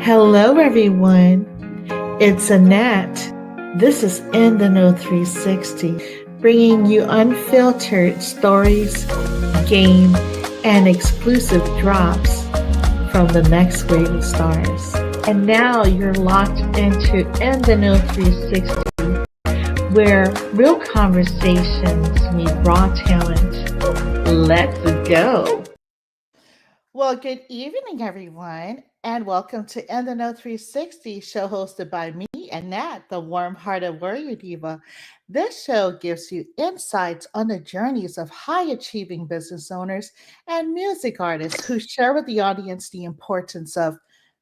Hello, everyone. It's Annette. This is In the Know 360, bringing you unfiltered stories, game, and exclusive drops from the next wave of stars. And now you're locked into In the Know 360, where real conversations meet raw talent. Let's go. Well, good evening, everyone, and welcome to In the Know 360, show hosted by me and Nat, the warm hearted warrior diva. This show gives you insights on the journeys of high achieving business owners and music artists who share with the audience the importance of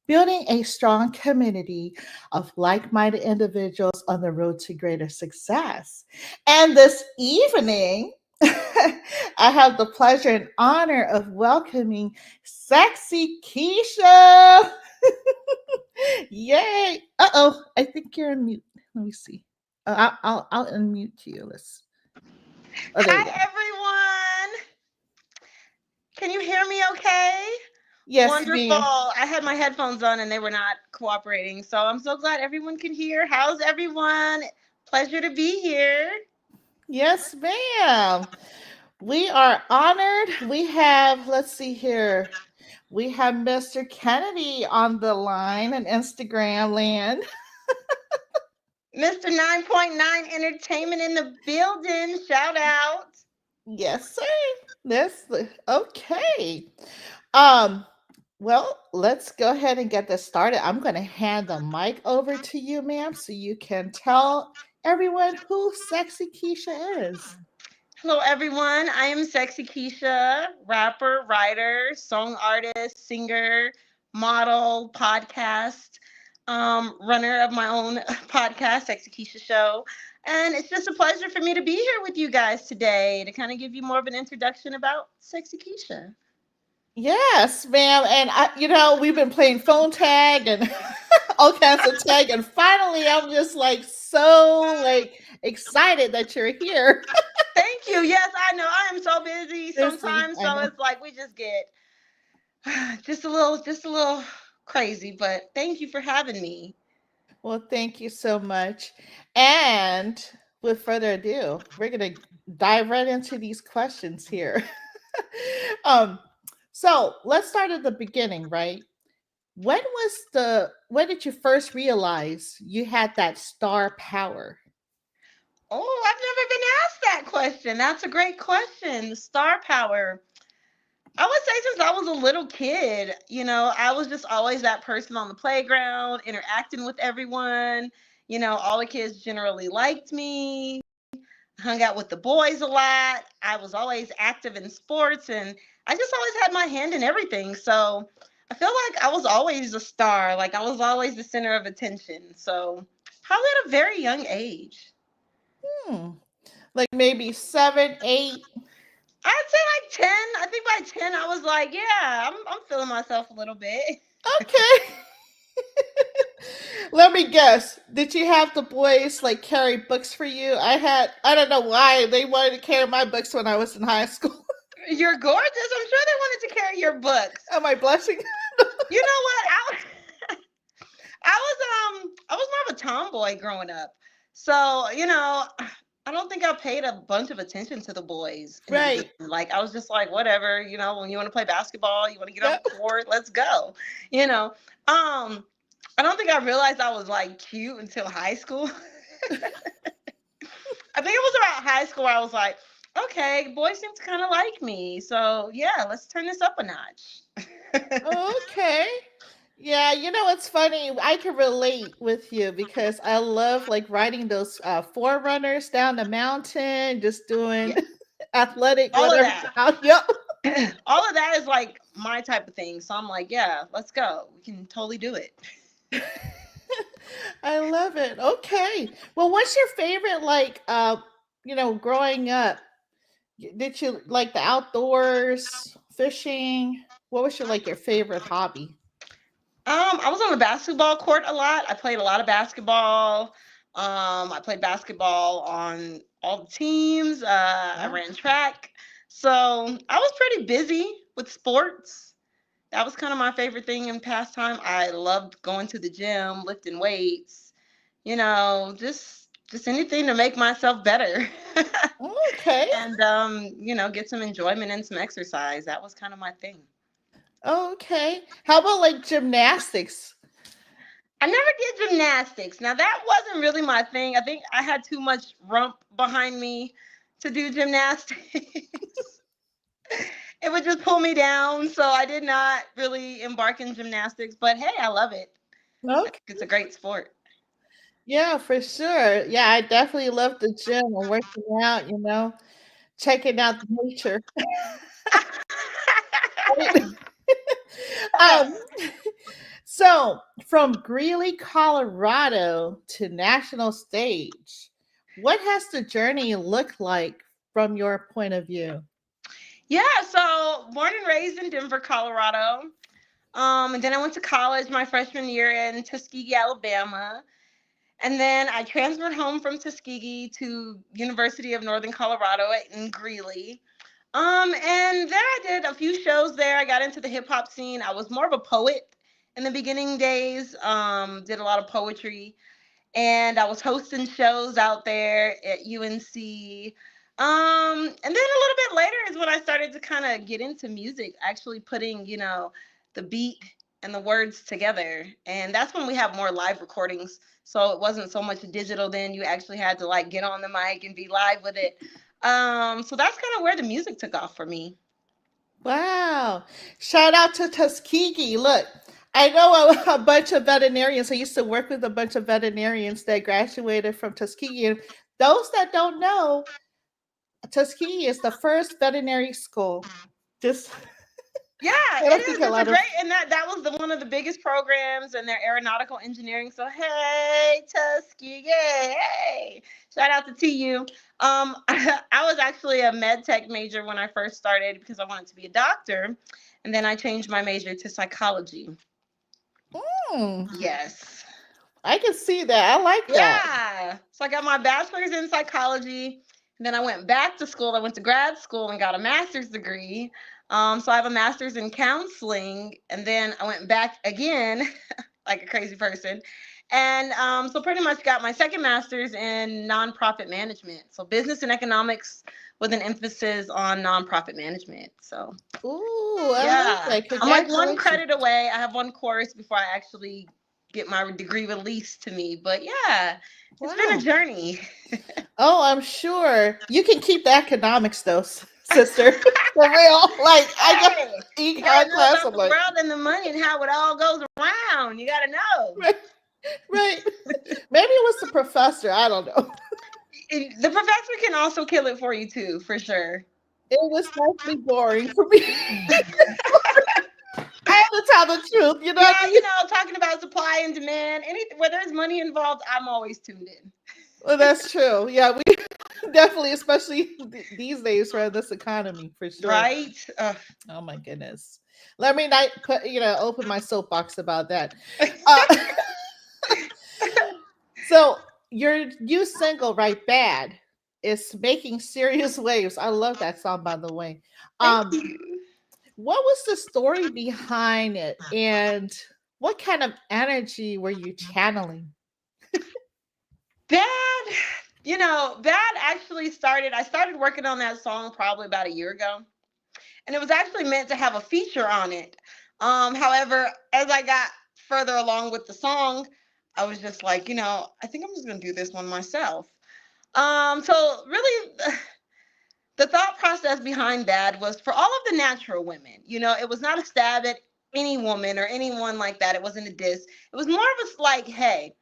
building a strong community of like minded individuals on the road to greater success. And this evening, I have the pleasure and honor of welcoming Sexy Kisha. Yay! Uh-oh, I think you're on mute. Let me see. I'll unmute you. Let's. Oh, there you go. Hi, everyone. Can you hear me okay? Yes, Wonderful. ma'am. I had my headphones on and they were not cooperating. So I'm so glad everyone can hear. How's everyone? Pleasure to be here. Yes, ma'am. We are honored. We have, let's see here. We have Mr. Kennedy on the line in Instagram land. Mr. 9.9 Entertainment in the building. Shout out. Yes, sir. Okay. Um, well, let's go ahead and get this started. I'm going to hand the mic over to you, ma'am, so you can tell everyone who Sexy Keisha is. Hello, everyone. I am Sexy Kisha, rapper, writer, song artist, singer, model, podcast, runner of my own podcast, Sexy Kisha Show. And it's just a pleasure for me to be here with you guys today to kind of give you more of an introduction about Sexy Kisha. Yes, ma'am. And we've been playing phone tag and all kinds of tag, and finally, I'm just like so like excited that you're here. Thank you. Yes, I know I am so busy Busy, sometimes, I so know. it's like we just get just a little crazy. But thank you for having me. Well, thank you so much. And with further ado, we're going to dive right into these questions here. um, so let's start at the beginning, right? When did you first realize you had that star power? Oh, I've never been asked that question. That's a great question. The star power. I would say since I was a little kid, I was just always that person on the playground, interacting with everyone. All the kids generally liked me, hung out with the boys a lot. I was always active in sports, and I just always had my hand in everything. So I feel like I was always a star. Like I was always the center of attention. So probably at a very young age. Hmm. Like maybe 7, 8. I'd say like 10. I think by 10 I was like, yeah, I'm feeling myself a little bit. Okay. Let me guess. Did you have the boys like carry books for you? I don't know why they wanted to carry my books when I was in high school. You're gorgeous. I'm sure they wanted to carry your books. Am I blushing? You know what? I was more of a tomboy growing up. So, I don't think I paid a bunch of attention to the boys in the beginning. Right. Like I was just like, whatever, when you want to play basketball, you want to get on Yep. the court, let's go. You know. Um I don't think I realized I was like cute until high school. I think it was about high school where I was like, okay, boys seem to kind of like me. So yeah, let's turn this up a notch. Okay. Yeah, it's funny. I can relate with you because I love like riding those forerunners down the mountain, just doing Yeah, athletic all of whatever. that. Yep. All of that is like my type of thing. So I'm like, yeah, let's go. We can totally do it. I love it. Okay. Well, what's your favorite growing up? Did you like the outdoors, fishing? What was your favorite hobby? I was on the basketball court a lot. I played a lot of basketball. I played basketball on all the teams. I Oh, ran track. So I was pretty busy with sports. That was kind of my favorite thing in pastime. I loved going to the gym, lifting weights, just anything to make myself better. Okay. And get some enjoyment and some exercise. That was kind of my thing. Okay. How about like gymnastics? I never did gymnastics. Now that wasn't really my thing. I think I had too much rump behind me to do gymnastics. It would just pull me down, so I did not really embark in gymnastics. But hey, I love it. I Okay. think it's a great sport. Yeah, for sure. Yeah, I definitely love the gym and working out, checking out the nature. um, so from Greeley, Colorado to national stage, what has the journey looked like from your point of view? Yeah, so born and raised in Denver, Colorado. And then I went to college my freshman year in Tuskegee, Alabama. And then I transferred home from Tuskegee to University of Northern Colorado in Greeley. And then I did a few shows there. I got into the hip hop scene. I was more of a poet in the beginning days. Did a lot of poetry, and I was hosting shows out there at UNC. And then a little bit later is when I started to kind of get into music, actually putting, the beat and the words together. And that's when we have more live recordings. So it wasn't so much digital then. You actually had to like get on the mic and be live with it. So that's kind of where the music took off for me. Wow. Shout out to Tuskegee. Look, I know a bunch of veterinarians. I used to work with a bunch of veterinarians that graduated from Tuskegee. And those that don't know, Tuskegee is the first veterinary school. Just, Yeah, I it don't think is. a It's a lot of, great, and that was one of the biggest programs in their aeronautical engineering. So hey, Tuskegee, hey, shout out to TU. I was actually a med tech major when I first started because I wanted to be a doctor, and then I changed my major to psychology. mm, Yes. I can see that. I like that. Yeah. So I got my bachelor's in psychology. And then I went back to school. I went to grad school and got a master's degree. So I have a master's in counseling. And then I went back again, like a crazy person. And so pretty much got my second master's in nonprofit management. So business and economics with an emphasis on nonprofit management. So Ooh, I like yeah, that. I'm like one Congratulations. credit away. I have one course before I actually get my degree released to me. But yeah, it's been a Wow. journey. Oh, I'm sure you can keep the economics though, sister. For real. Like I got Hey, you got econ to know class. about I'm the like, world and the money and how it all goes around. You got to know. right, right. Maybe it was the professor. I don't know. The professor can also kill it for you too, for sure. It was mostly boring for me. I have to tell the truth. You know what I Yeah, mean? talking about supply and demand, anything where there's money involved, I'm always tuned in. Well, that's true. Yeah, we definitely, especially these days, for this economy, for sure. Right? Oh my goodness. Let me not put, open my soapbox about that. Uh, so your new single, right? Bad, is making serious waves. I love that song, by the way. Thank Um, you. what was the story behind it, and what kind of energy were you channeling? Bad, Bad actually I started working on that song probably about a year ago. And it was actually meant to have a feature on it. However, as I got further along with the song, I was just like, I think I'm just gonna do this one myself. So really the thought process behind that was for all of the natural women. It was not a stab at any woman or anyone like that. It wasn't a diss. It was more of a like, hey,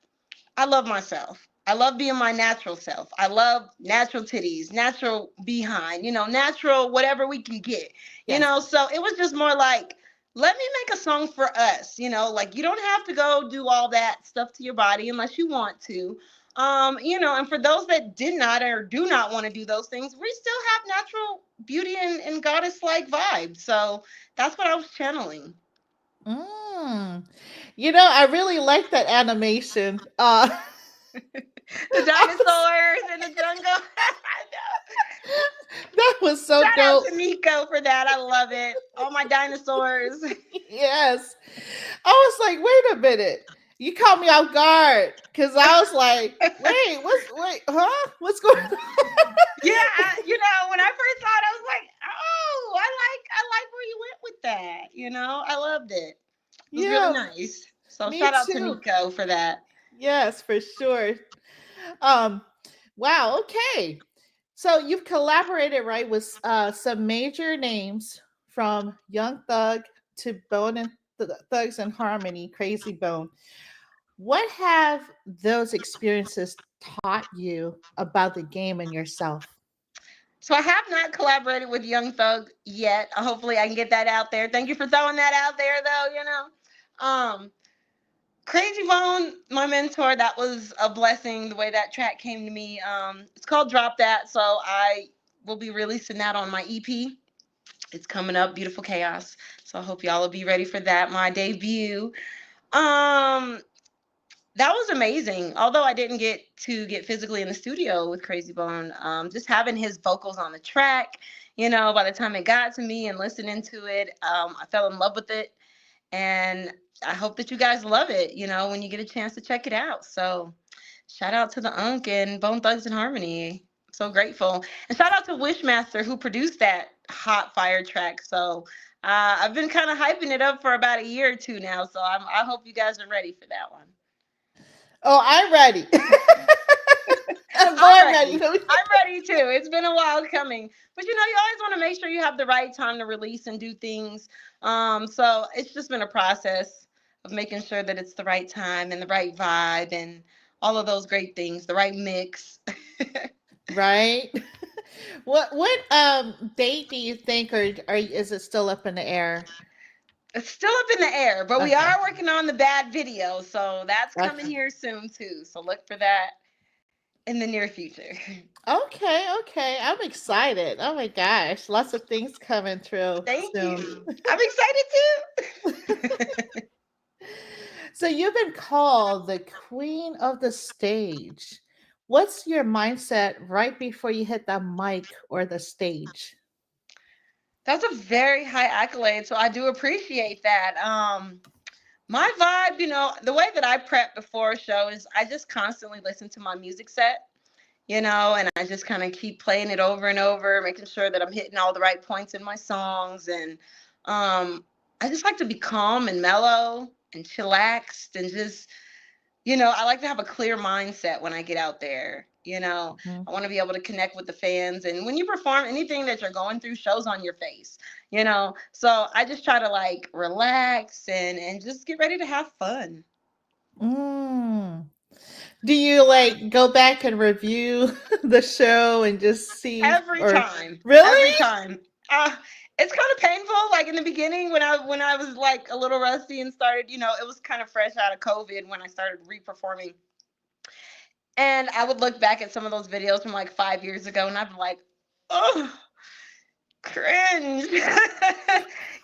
I love myself. I love being my natural self. I love natural titties, natural behind, natural whatever we can get, Yes. So it was just more like, let me make a song for us, like you don't have to go do all that stuff to your body unless you want to. And for those that did not or do not want to do those things, we still have natural beauty and goddess like vibes. So that's what I was channeling. Mm. I really like that animation. The I was dinosaurs in the jungle. I know. That was so Shout out dope. to Nico for that. I love it. All my dinosaurs. Yes. I was like, wait a minute. You caught me off guard because I was like, wait, huh? What's going on? Yeah, when I first saw it, I was like, "Oh, I like where you went with that." I loved it. It was really Yeah, nice. So me shout out to too. Nico for that. Yes, for sure. Um, wow, okay. So you've collaborated, right, with some major names from Young Thug to Bone and Thugs and Harmony, Crazy Bone. What have those experiences taught you about the game and yourself? So I have not collaborated with Young Thug yet. Hopefully, I can get that out there. Thank you for throwing that out there, though. Crazy Bone, my mentor, that was a blessing the way that track came to me. It's called Drop That, so I will be releasing that on my EP. It's coming up, Beautiful Chaos. So I hope y'all will be ready for that, my debut. Um, that was amazing. Although I didn't get physically in the studio with Crazy Bone, just having his vocals on the track, by the time it got to me and listening to it, I fell in love with it. And I hope that you guys love it, when you get a chance to check it out. So shout out to the Unk and Bone Thugs and Harmony. So grateful. And shout out to Wishmaster who produced that hot fire track. So I've been kind of hyping it up for about a year or two now. So I hope you guys are ready for that one. Oh, I'm ready. I'm I'm born ready. ready. I'm ready too. It's been a while coming. But you always want to make sure you have the right time to release and do things. So it's just been a process of making sure that it's the right time and the right vibe and all of those great things, the right mix. Right? What date do you think, or is it still up in the air? It's still up in the air, but we Okay. are working on the bad video. So that's coming Okay. here soon too. So look for that in the near future. Okay, okay. I'm excited. Oh my gosh. Lots of things coming through Thank soon. you. I'm excited too. So you've been called the queen of the stage. What's your mindset right before you hit the mic or the stage? That's a very high accolade, so I do appreciate that. My vibe, the way that I prep before a show is I just constantly listen to my music set, and I just kind of keep playing it over and over, making sure that I'm hitting all the right points in my songs. And I just like to be calm and mellow and chillaxed and just I like to have a clear mindset when I get out there. Mhm. I want to be able to connect with the fans. And when you perform, anything that you're going through shows on your face, So I just try to like relax and just get ready to have fun. Mm. Do you like go back and review the show and just see, Every or time. Every really? time. Uh, it's kind of painful. Like in the beginning when I was like a little rusty and started, it was kind of fresh out of COVID when I started re-performing. And I would look back at some of those videos from like 5 years ago and I'd be like, oh, cringe.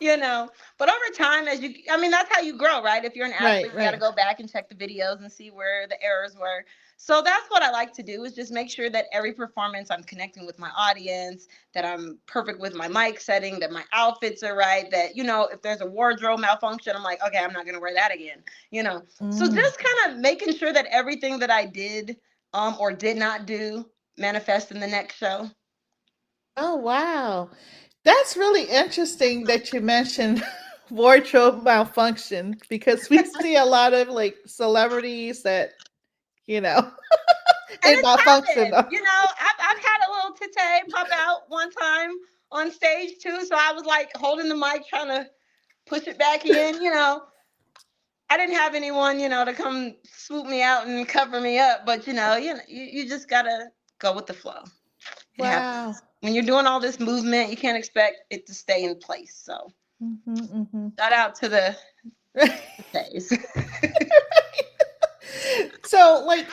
you know but over time, that's how you grow, right? If you're an Right, athlete, you got to right. go back and check the videos and see where the errors were. So that's what I like to do, is just make sure that every performance I'm connecting with my audience, that I'm perfect with my mic setting, that my outfits are right, that if there's a wardrobe malfunction, I'm like, okay, I'm not going to wear that again. So Mm. just kind of making sure that everything that I did or did not do manifest in the next show. Oh, wow. That's really interesting that you mentioned wardrobe malfunction because we see a lot of like celebrities that, you know, And it it's malfunction. happened. I've had a little tete pop out one time on stage too. So I was like holding the mic, trying to push it back in. I didn't have anyone, to come swoop me out and cover me up. But you just gotta go with the flow. It Wow. happens when you're doing all this movement. You can't expect it to stay in place. So Mm-hmm, shout out to the mm-hmm. tetes. So, like,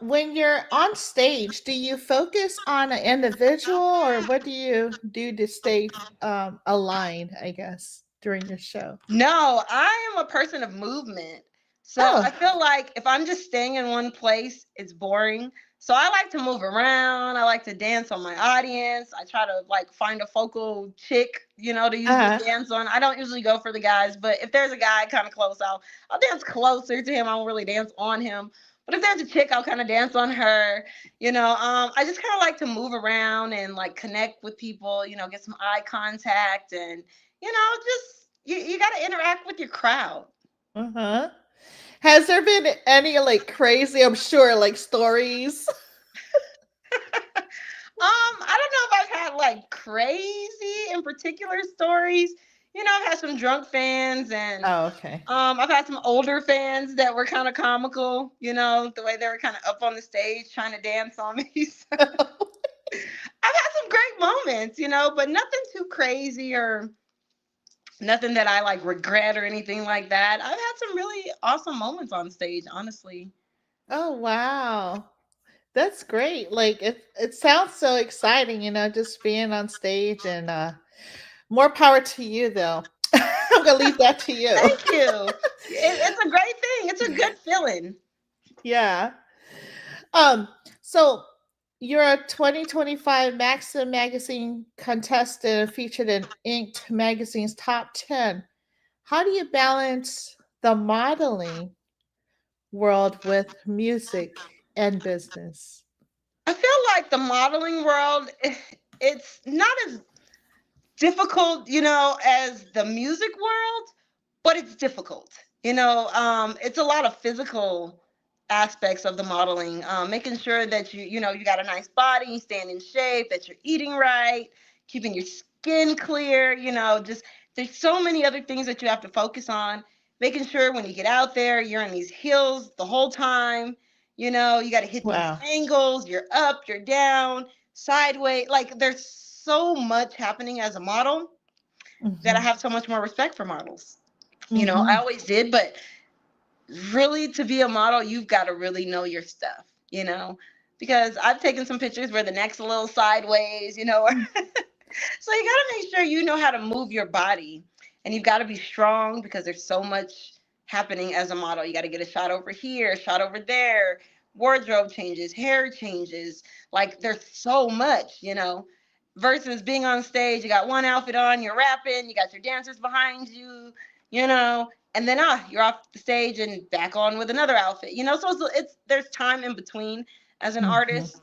when you're on stage, do you focus on an individual, or what do you do to stay aligned? I guess during your show. No, I am a person of movement. So I Oh, feel like if I'm just staying in one place, it's boring. So I like to move around. I like to dance on my audience. I try to like find a focal chick, to usually uh, dance on. I don't usually go for the guys, but if there's a guy kind of close, I'll dance closer to him. I won't really dance on him. But if there's a chick, I'll kind of dance on her. I just kind of like to move around and like connect with people. Get some eye contact and just you got to interact with your crowd. uh-huh. Has there been any like crazy, I'm sure, like stories? I don't know if I've had like crazy in particular stories. I've had some drunk fans and Oh, okay. I've had some older fans that were kind of comical, the way they were kind of up on the stage trying to dance on me. So I've had some great moments, but nothing too crazy or nothing that I like regret or anything like that. I've had some really awesome moments on stage, honestly. Oh, wow. That's great. Like it sounds so exciting, just being on stage and more power to you though. I'm gonna leave that to you. Thank you. It's a great thing. It's a good feeling. Yeah. Um, so you're a 2025 Maxim magazine contestant featured in Inked magazine's top 10. How do you balance the modeling world with music and business? I feel like the modeling world, it's not as difficult, as the music world, but it's difficult. It's a lot of physical aspects of the modeling, making sure that you got a nice body, you stand in shape, that you're eating right, keeping your skin clear. Just there's so many other things that you have to focus on. Making sure when you get out there, you're in these heels the whole time. You got to hit these Wow. angles. You're up, you're down, sideways. Like there's so much happening as a model that I Hmm. have so much more respect for models. I Hmm. always did, but really to be a model, you've got to really know your stuff, because I've taken some pictures where the neck's a little sideways, so you got to make sure you know how to move your body, and you've got to be strong because there's so much happening as a model. You got to get a shot over here, a shot over there, wardrobe changes, hair changes. Like there's so much, versus being on stage. You got one outfit on, you're rapping, you got your dancers behind you, and then you're off the stage and back on with another outfit. So it's there's time in between as an Hmm. artist.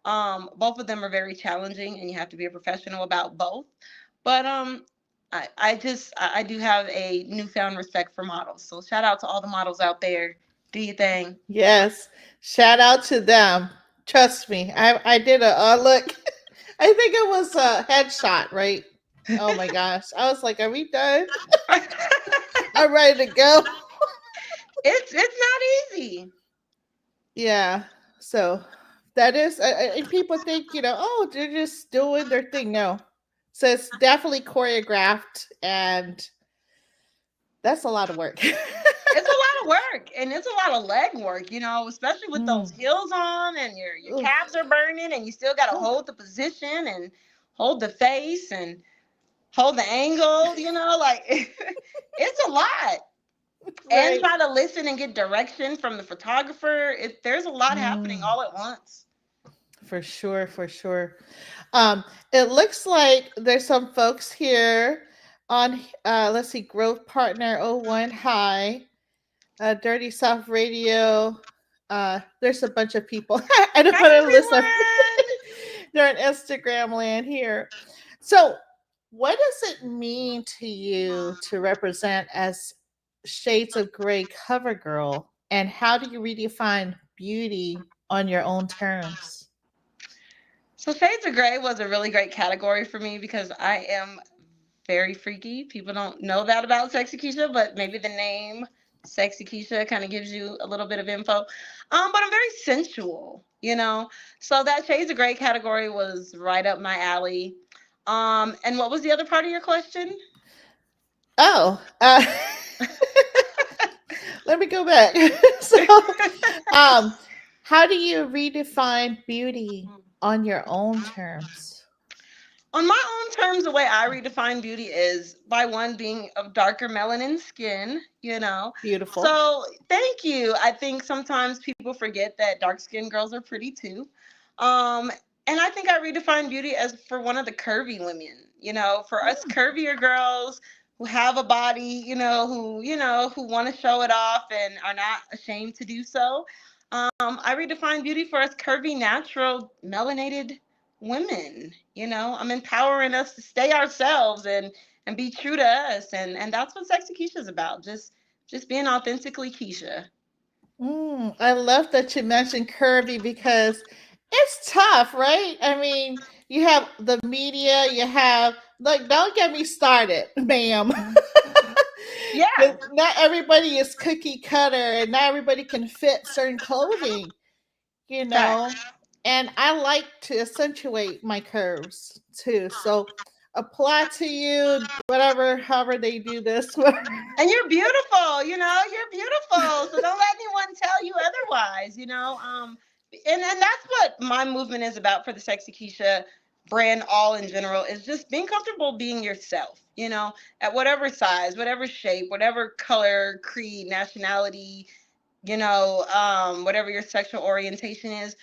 Both of them are very challenging, and you have to be a professional about both. But I do have a newfound respect for models. So shout out to all the models out there. Do your thing. Yes. Shout out to them. Trust me. I did a look. I think it was a headshot, right? Oh my gosh. I was like, are we done? I'm ready to go. It's not easy. Yeah. So that is, and people think, oh, they're just doing their thing. No. So it's definitely choreographed, and that's a lot of work. It's a lot of work, and it's a lot of leg work, especially with those Mm. heels on and your Oof. calves are burning and you still got to Oof. hold the position and hold the face and hold the angle, like it's a lot. And Right. try to listen and get direction from the photographer. There's a lot happening Mm. all at once. For sure, for sure. It looks like there's some folks here on let's see, Growth Partner oh 01 Hi, Dirty South Radio. There's a bunch of people. I don't Hi want to list them. everyone. They're in Instagram land here. So what does it mean to you to represent as Shades of Grey cover girl? And how do you redefine beauty on your own terms? So Shades of Grey was a really great category for me because I am very freaky. People don't know that about Sexy Kisha, but maybe the name Sexy Kisha kind of gives you a little bit of info. But I'm very sensual, So that Shades of Grey category was right up my alley. And what was the other part of your question? Oh, let me go back. So, um, how do you redefine beauty on your own terms? On my own terms, the way I redefine beauty is by one being of darker melanin skin, you know. Beautiful. So thank you. I think sometimes people forget that dark skinned girls are pretty too. Um, and I think I redefine beauty as for one of the curvy women, you know, for us Mm. curvier girls who have a body, who want to show it off and are not ashamed to do so. I redefine beauty for us curvy, natural, melanated women. I'm empowering us to stay ourselves and be true to us, and that's what Sexy Keisha is about. Just being authentically Keisha. I love that you mentioned curvy because it's tough, right? I mean, you have the media, you have, like, don't get me started, ma'am. Yeah, 'Cause not everybody is cookie cutter and not everybody can fit certain clothing, you facts. know. And I like to accentuate my curves too. So apply to you, whatever, however they do this. And you're beautiful, you're beautiful. So don't let anyone tell you otherwise, and that's what my movement is about for the Sexy Keisha brand all in general is just being comfortable being yourself, at whatever size, whatever shape, whatever color, creed, nationality, whatever your sexual orientation is.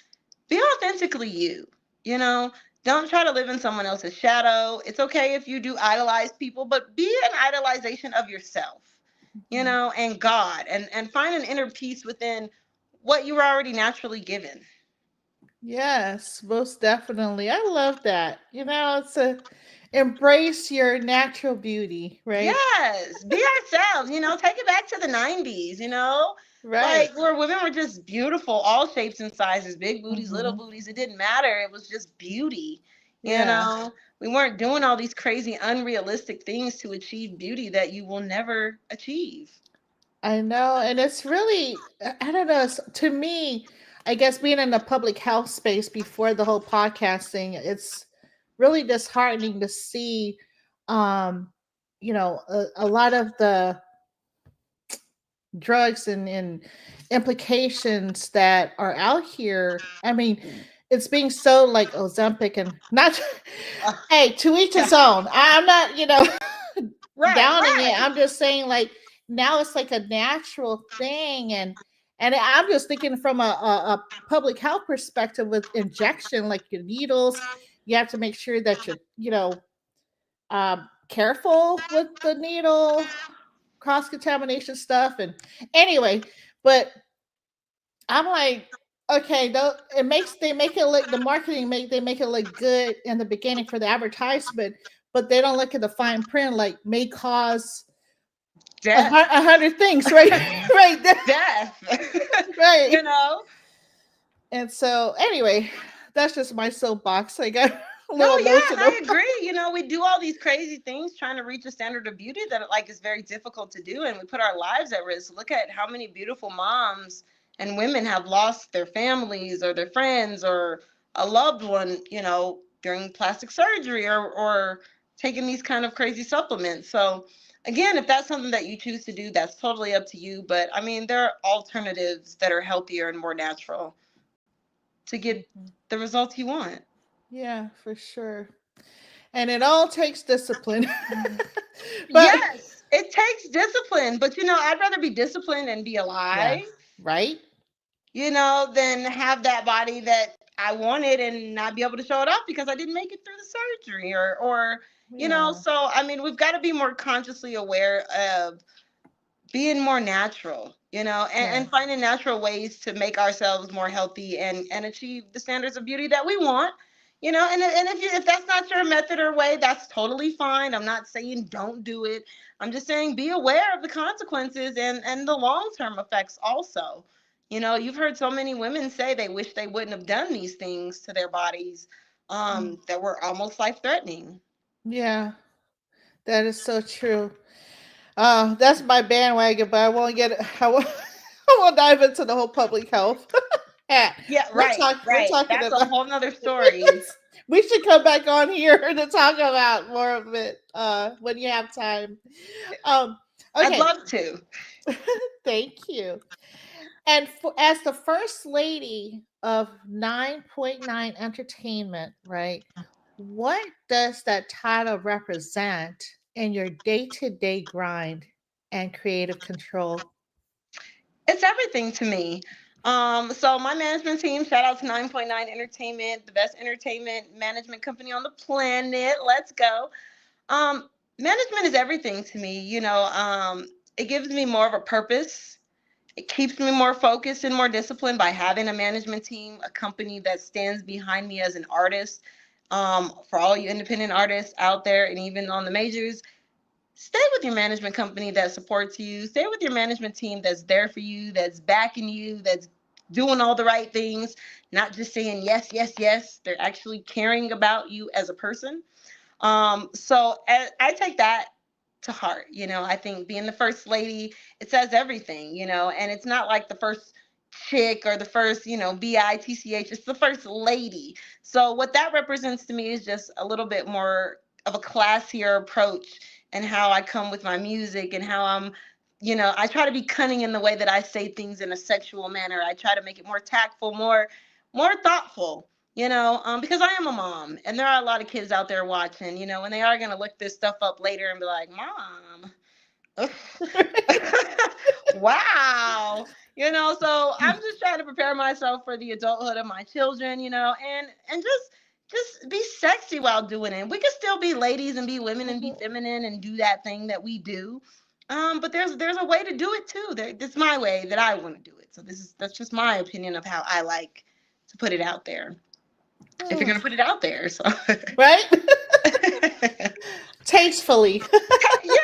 Be authentically you, you know don't try to live in someone else's shadow. It's okay if you do idolize people, but be an idolization of yourself, and God, and find an inner peace within what you were already naturally given. Yes, most definitely. I love that. It's a embrace your natural beauty, right? Yes, be ourselves, take it back to the 90s, Right. like where women were just beautiful, all shapes and sizes, big booties, little Hmm. booties. It didn't matter. It was just beauty, you Yeah, know. We weren't doing all these crazy, unrealistic things to achieve beauty that you will never achieve. I know. And it's really, I don't know, to me, I guess being in the public health space before the whole podcasting, it's really disheartening to see, um, a lot of the drugs and implications that are out here. I mean, it's being so like Ozempic and not. Uh, Hey, to each yeah, his own. I'm not, right, downing it. right. I'm just saying, like, now it's like a natural thing, and I'm just thinking from a public health perspective with injection, like your needles. You have to make sure that you're, careful with the needle, cross contamination stuff, and anyway, but I'm like, okay, though it makes they make it look the marketing make they make it look good in the beginning for the advertisement, but they don't look at the fine print like may cause Death, 100 things, right? Right there, death. right. you know. And so, anyway, that's just my soapbox. I got a No, little yeah, and emotional. I agree. We do all these crazy things trying to reach a standard of beauty that like is very difficult to do, and we put our lives at risk. Look at how many beautiful moms and women have lost their families or their friends or a loved one, during plastic surgery or taking these kind of crazy supplements. So, again, if that's something that you choose to do, that's totally up to you. But I mean, there are alternatives that are healthier and more natural to get Mhm. the results you want. Yeah, for sure. And it all takes discipline. But Yes, it takes discipline, but I'd rather be disciplined and be yeah, alive, right? than have that body that I wanted and not be able to show it off because I didn't make it through the surgery or. Yeah. So I mean, we've got to be more consciously aware of being more natural, and Yes. finding natural ways to make ourselves more healthy and achieve the standards of beauty that we want. And if that's not your method or way, that's totally fine. I'm not saying don't do it. I'm just saying be aware of the consequences and the long-term effects also. You've heard so many women say they wish they wouldn't have done these things to their bodies Mm. that were almost life-threatening. Yeah, that is so true. That's my bandwagon, but I won't get it. I won't dive into the whole public health. Yeah, Yeah, we're right, talking. We're right. talking That's a about. whole nother story. We should come back on here to talk about more of it when you have time. Um, I'd okay, love to. thank you. And as the first lady of 9.9 Entertainment, right? What does that title represent in your day to day grind and creative control? It's everything to me. So my management team, shout out to 9.9 Entertainment, the best entertainment management company on the planet. Let's go. Management is everything to me. It gives me more of a purpose. It keeps me more focused and more disciplined by having a management team, a company that stands behind me as an artist. For all you independent artists out there and even on the majors, stay with your management company that supports you. Stay with your management team that's there for you, that's backing you, that's doing all the right things, not just saying yes, yes, yes. They're actually caring about you as a person. So I take that to heart. I think being the first lady, it says everything, and it's not like the first chick or the first, bitch. It's the first lady. So what that represents to me is just a little bit more of a classier approach and how I come with my music and how I try to be cunning in the way that I say things in a sexual manner. I try to make it more tactful, more thoughtful, because I am a mom and there are a lot of kids out there watching, and they are going to look this stuff up later and be like, Mom, wow. So I'm just trying to prepare myself for the adulthood of my children, and just be sexy while doing it. We can still be ladies and be women and be Mhm. feminine and do that thing that we do. But there's a way to do it too. It's my way that I want to do it. So that's just my opinion of how I like to put it out there. If you're Hmm. gonna put it out there, so Right? Tastefully. I mean,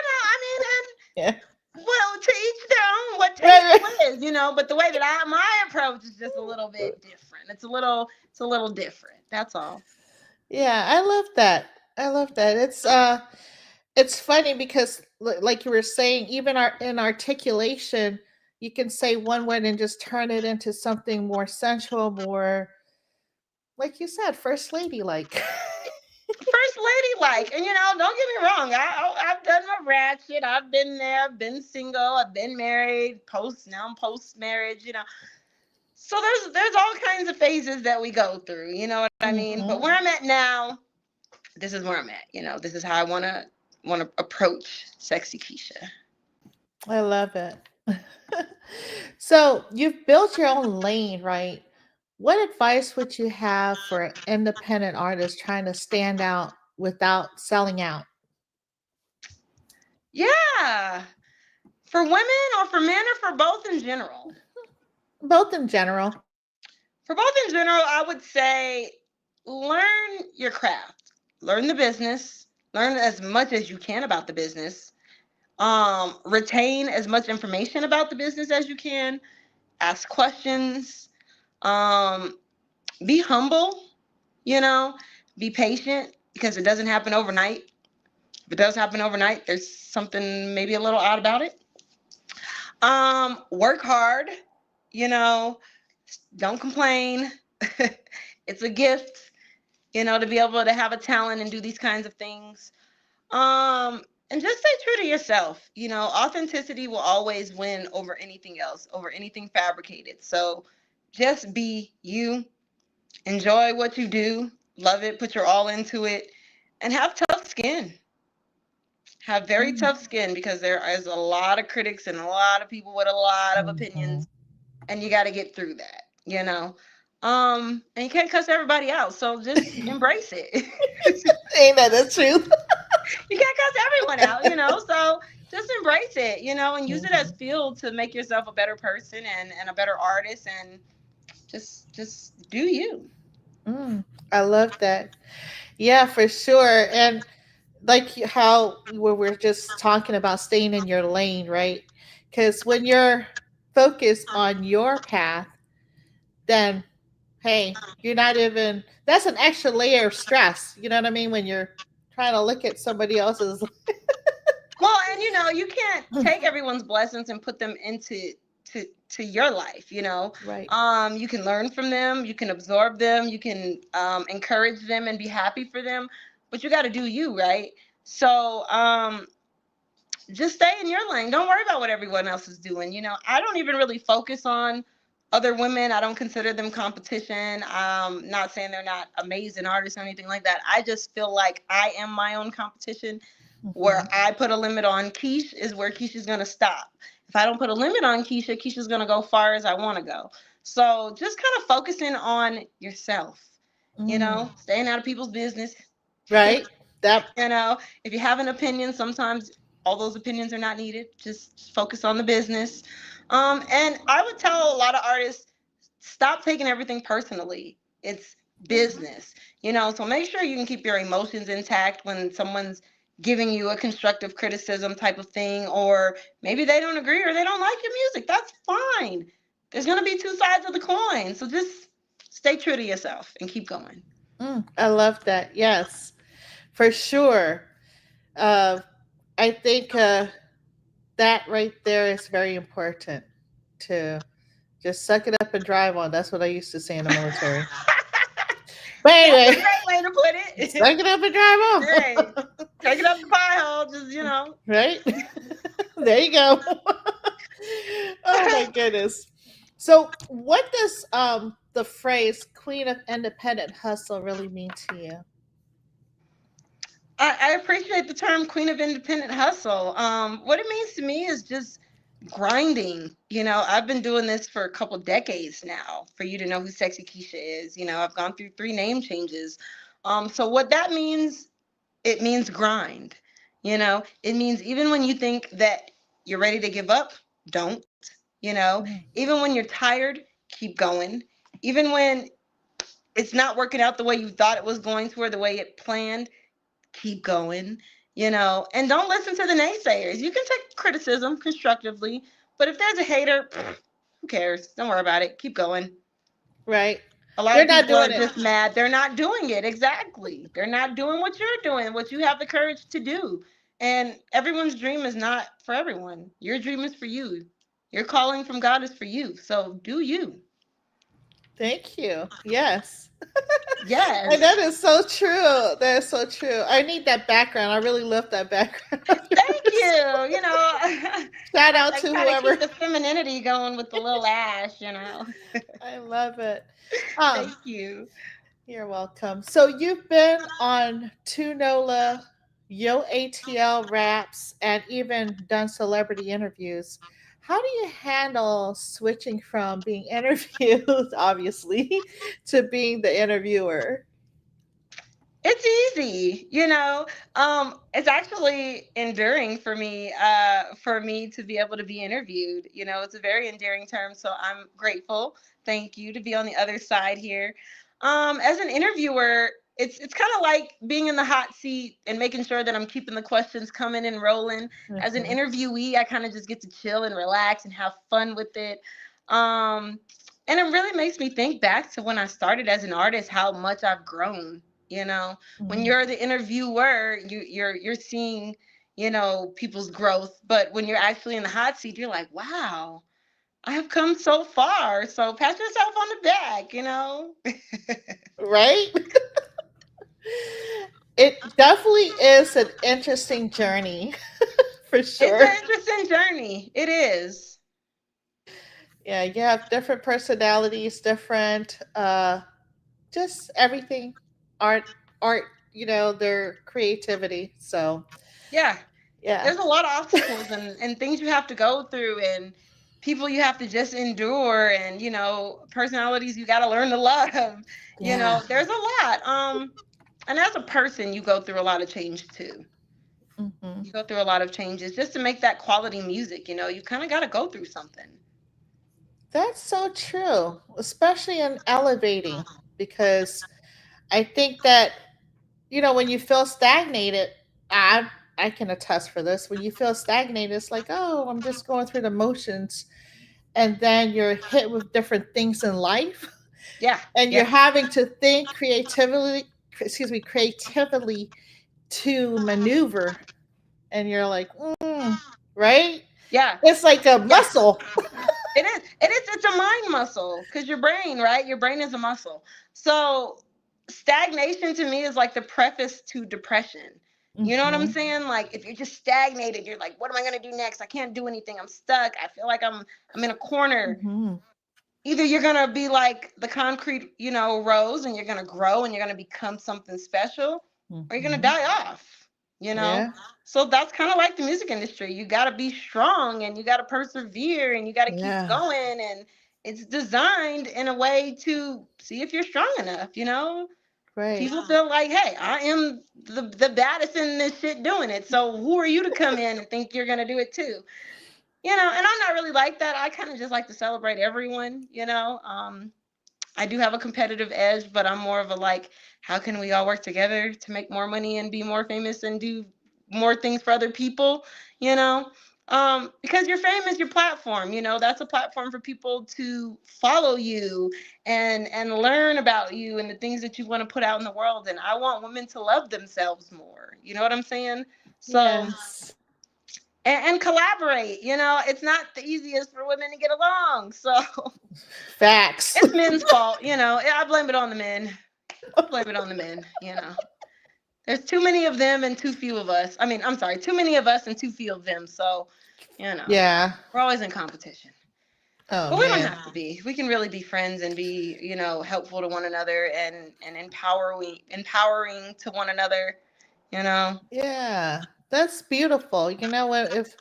Yeah. well, to each their own. What Right, tasteful is, But the way that my approach is just a little right. bit different. It's a little different. That's all. Yeah, I love that. I love that. It's funny because like you were saying, even our in articulation, you can say one word and just turn it into something more sensual, more like you said, first lady like. First lady like, and don't get me wrong. I've done my ratchet. I've been there. I've been single. I've been married. Now I'm post marriage. So there's all kinds of phases that we go through. You know what I mean? But Mhm. where I'm at now, this is where I'm at. This is how I wanna approach Sexy Keisha. I love it. So you've built your own lane, right? What advice would you have for independent artists trying to stand out without selling out? Yeah. For women or for men or for both in general? Both in general. For both in general, I would say learn your craft, learn the business, learn as much as you can about the business, retain as much information about the business as you can, ask questions, um, be humble, you know, be patient because it doesn't happen overnight. If it does happen overnight, there's something maybe a little odd about it. Work hard, you know, don't complain. It's a gift, to be able to have a talent and do these kinds of things. And just stay true to yourself. Authenticity will always win over anything else, over anything fabricated. So just be you, enjoy what you do, love it, put your all into it, and have tough skin. Have very Mm. tough skin because there is a lot of critics and a lot of people with a lot of Mhm. opinions, and you got to get through that. And you can't cuss everybody out, so just embrace it. Ain't that the truth? You can't cuss everyone out. So just embrace it, and use it as Mhm. fuel to make yourself a better person and a better artist, and just do you. Mm, I love that. Yeah, for sure. And like how we're just talking about staying in your lane, right? Because when you're focused on your path, then hey, you're not even, that's an extra layer of stress. You know what I mean? When you're trying to look at somebody else's. Well, and you can't take everyone's blessings and put them into to your life. Right. You can learn from them, you can absorb them, you can encourage them and be happy for them, but you got to do you, right? So just stay in your lane. Don't worry about what everyone else is doing. I don't even really focus on other women. I don't consider them competition. Not saying they're not amazing artists or anything like that. I just feel like I am my own competition. Where Hmm. I put a limit on Keish is where Keisha's gonna stop. If I don't put a limit on Keisha, Keisha's gonna go far as I want to go. So just kind of focusing on yourself. Mm. Staying out of people's business. Right. That. If you have an opinion, sometimes all those opinions are not needed. Just focus on the business. And I would tell a lot of artists, stop taking everything personally. It's business, so make sure you can keep your emotions intact when someone's giving you a constructive criticism type of thing, or maybe they don't agree or they don't like your music. That's fine. There's going to be two sides of the coin. So just stay true to yourself and keep going. I love that. Yes, for sure. Uh, I think that right there is very important to just suck it up and drive on. That's what I used to say in the military. But That's a anyway, great way to put it. suck it up and drive Hey, on. take it up the pie hole. Just, Right? There you go. Oh my goodness. So, what does the phrase "Queen of Independent Hustle" really mean to you? I appreciate the term Queen of Independent Hustle. What it means to me is just grinding. I've been doing this for a couple decades now. For you to know who Sexy Kisha is, I've gone through 3 name changes. So what that means, it means grind. It means even when you think that you're ready to give up, don't. Mm. Even when you're tired, keep going. Even when it's not working out the way you thought it was going to or the way it planned, keep going, and don't listen to the naysayers. You can take criticism constructively, but if there's a hater, who cares? Don't worry about it. Keep going. Right? A lot They're of not people are doing it. just mad. They're not doing it. Exactly. They're not doing what you're doing, what you have the courage to do. And everyone's dream is not for everyone. Your dream is for you. Your calling from God is for you. So do you. Thank you. Yes. And Yes. that is so true. That is so true. I need that background. I really love that background. Thank you. Shout out I to kind of keep whoever. the femininity going with the little ash. I love it. Um, Thank you. you're welcome. So you've been on Tunola, Yo ATL Raps, and even done celebrity interviews. How do you handle switching from being interviewed, obviously, to being the interviewer? It's easy, it's actually enduring for me to be able to be interviewed. It's a very endearing term, so I'm grateful. Thank you to be on the other side here. As an interviewer, it's kind of like being in the hot seat and making sure that I'm keeping the questions coming and rolling. As an Mhm. interviewee, I kind of just get to chill and relax and have fun with it. Um, and it really makes me think back to when I started as an artist, how much I've grown. When Mhm. you're the interviewer, you're seeing, people's growth. But when you're actually in the hot seat, you're like, wow, I have come so far. So pat yourself on the back. Right? It definitely is an interesting journey for It's sure. an interesting journey. It is. Yeah, you have different personalities, different just everything, art, art, their creativity. So, Yeah. yeah. There's a lot of obstacles and things you have to go through and people you have to just endure and, personalities you got to learn to love. Yeah. There's a lot. And as a person, you go through a lot of change too. Hmm. You go through a lot of changes just to make that quality music. You kind of got to go through something. That's so true, especially in elevating, because I think that, when you feel stagnated, I can attest for this. When you feel stagnated, it's like, oh, I'm just going through the motions. And then you're hit with different things in life, Yeah, and you're yeah, having to think creatively to maneuver. And you're like, right? yeah, It's like a yeah. muscle. It is. It is. It's a mind muscle because your brain, right? Your brain is a muscle. So stagnation to me is like the preface to depression. You know what I'm Hmm. saying? Like if you're just stagnated, you're like, what am I gonna do next? I can't do anything. I'm stuck. I feel like I'm in a corner. Hmm. either you're gonna be like the concrete, rose, and you're gonna grow and you're gonna become something special, or you're gonna Hmm. die off, you know? Yeah. So that's kind of like the music industry. You gotta be strong and you gotta persevere and you gotta keep Yeah. going, and it's designed in a way to see if you're strong enough, Right. People feel like, hey, I am the baddest in this shit doing it. So who are you to come in and think you're gonna do it too? And I'm not really like that. I kind of just like to celebrate everyone. I do have a competitive edge, but I'm more of a like, how can we all work together to make more money and be more famous and do more things for other people, you know? Because your fame is your platform, that's a platform for people to follow you and learn about you and the things that you want to put out in the world. And I want women to love themselves more. You know what I'm saying? So Yes. and collaborate. It's not the easiest for women to get along. So Facts. it's men's fault. I blame it on the men. I blame it on the men. There's too many of them and too few of us. I mean, I'm sorry, too many of us and too few of them. So, Yeah. we're always in competition. Oh But we don't man. have to be. We can really be friends and be, helpful to one another and empowering to one another, you know. Yeah. That's beautiful. You know what? If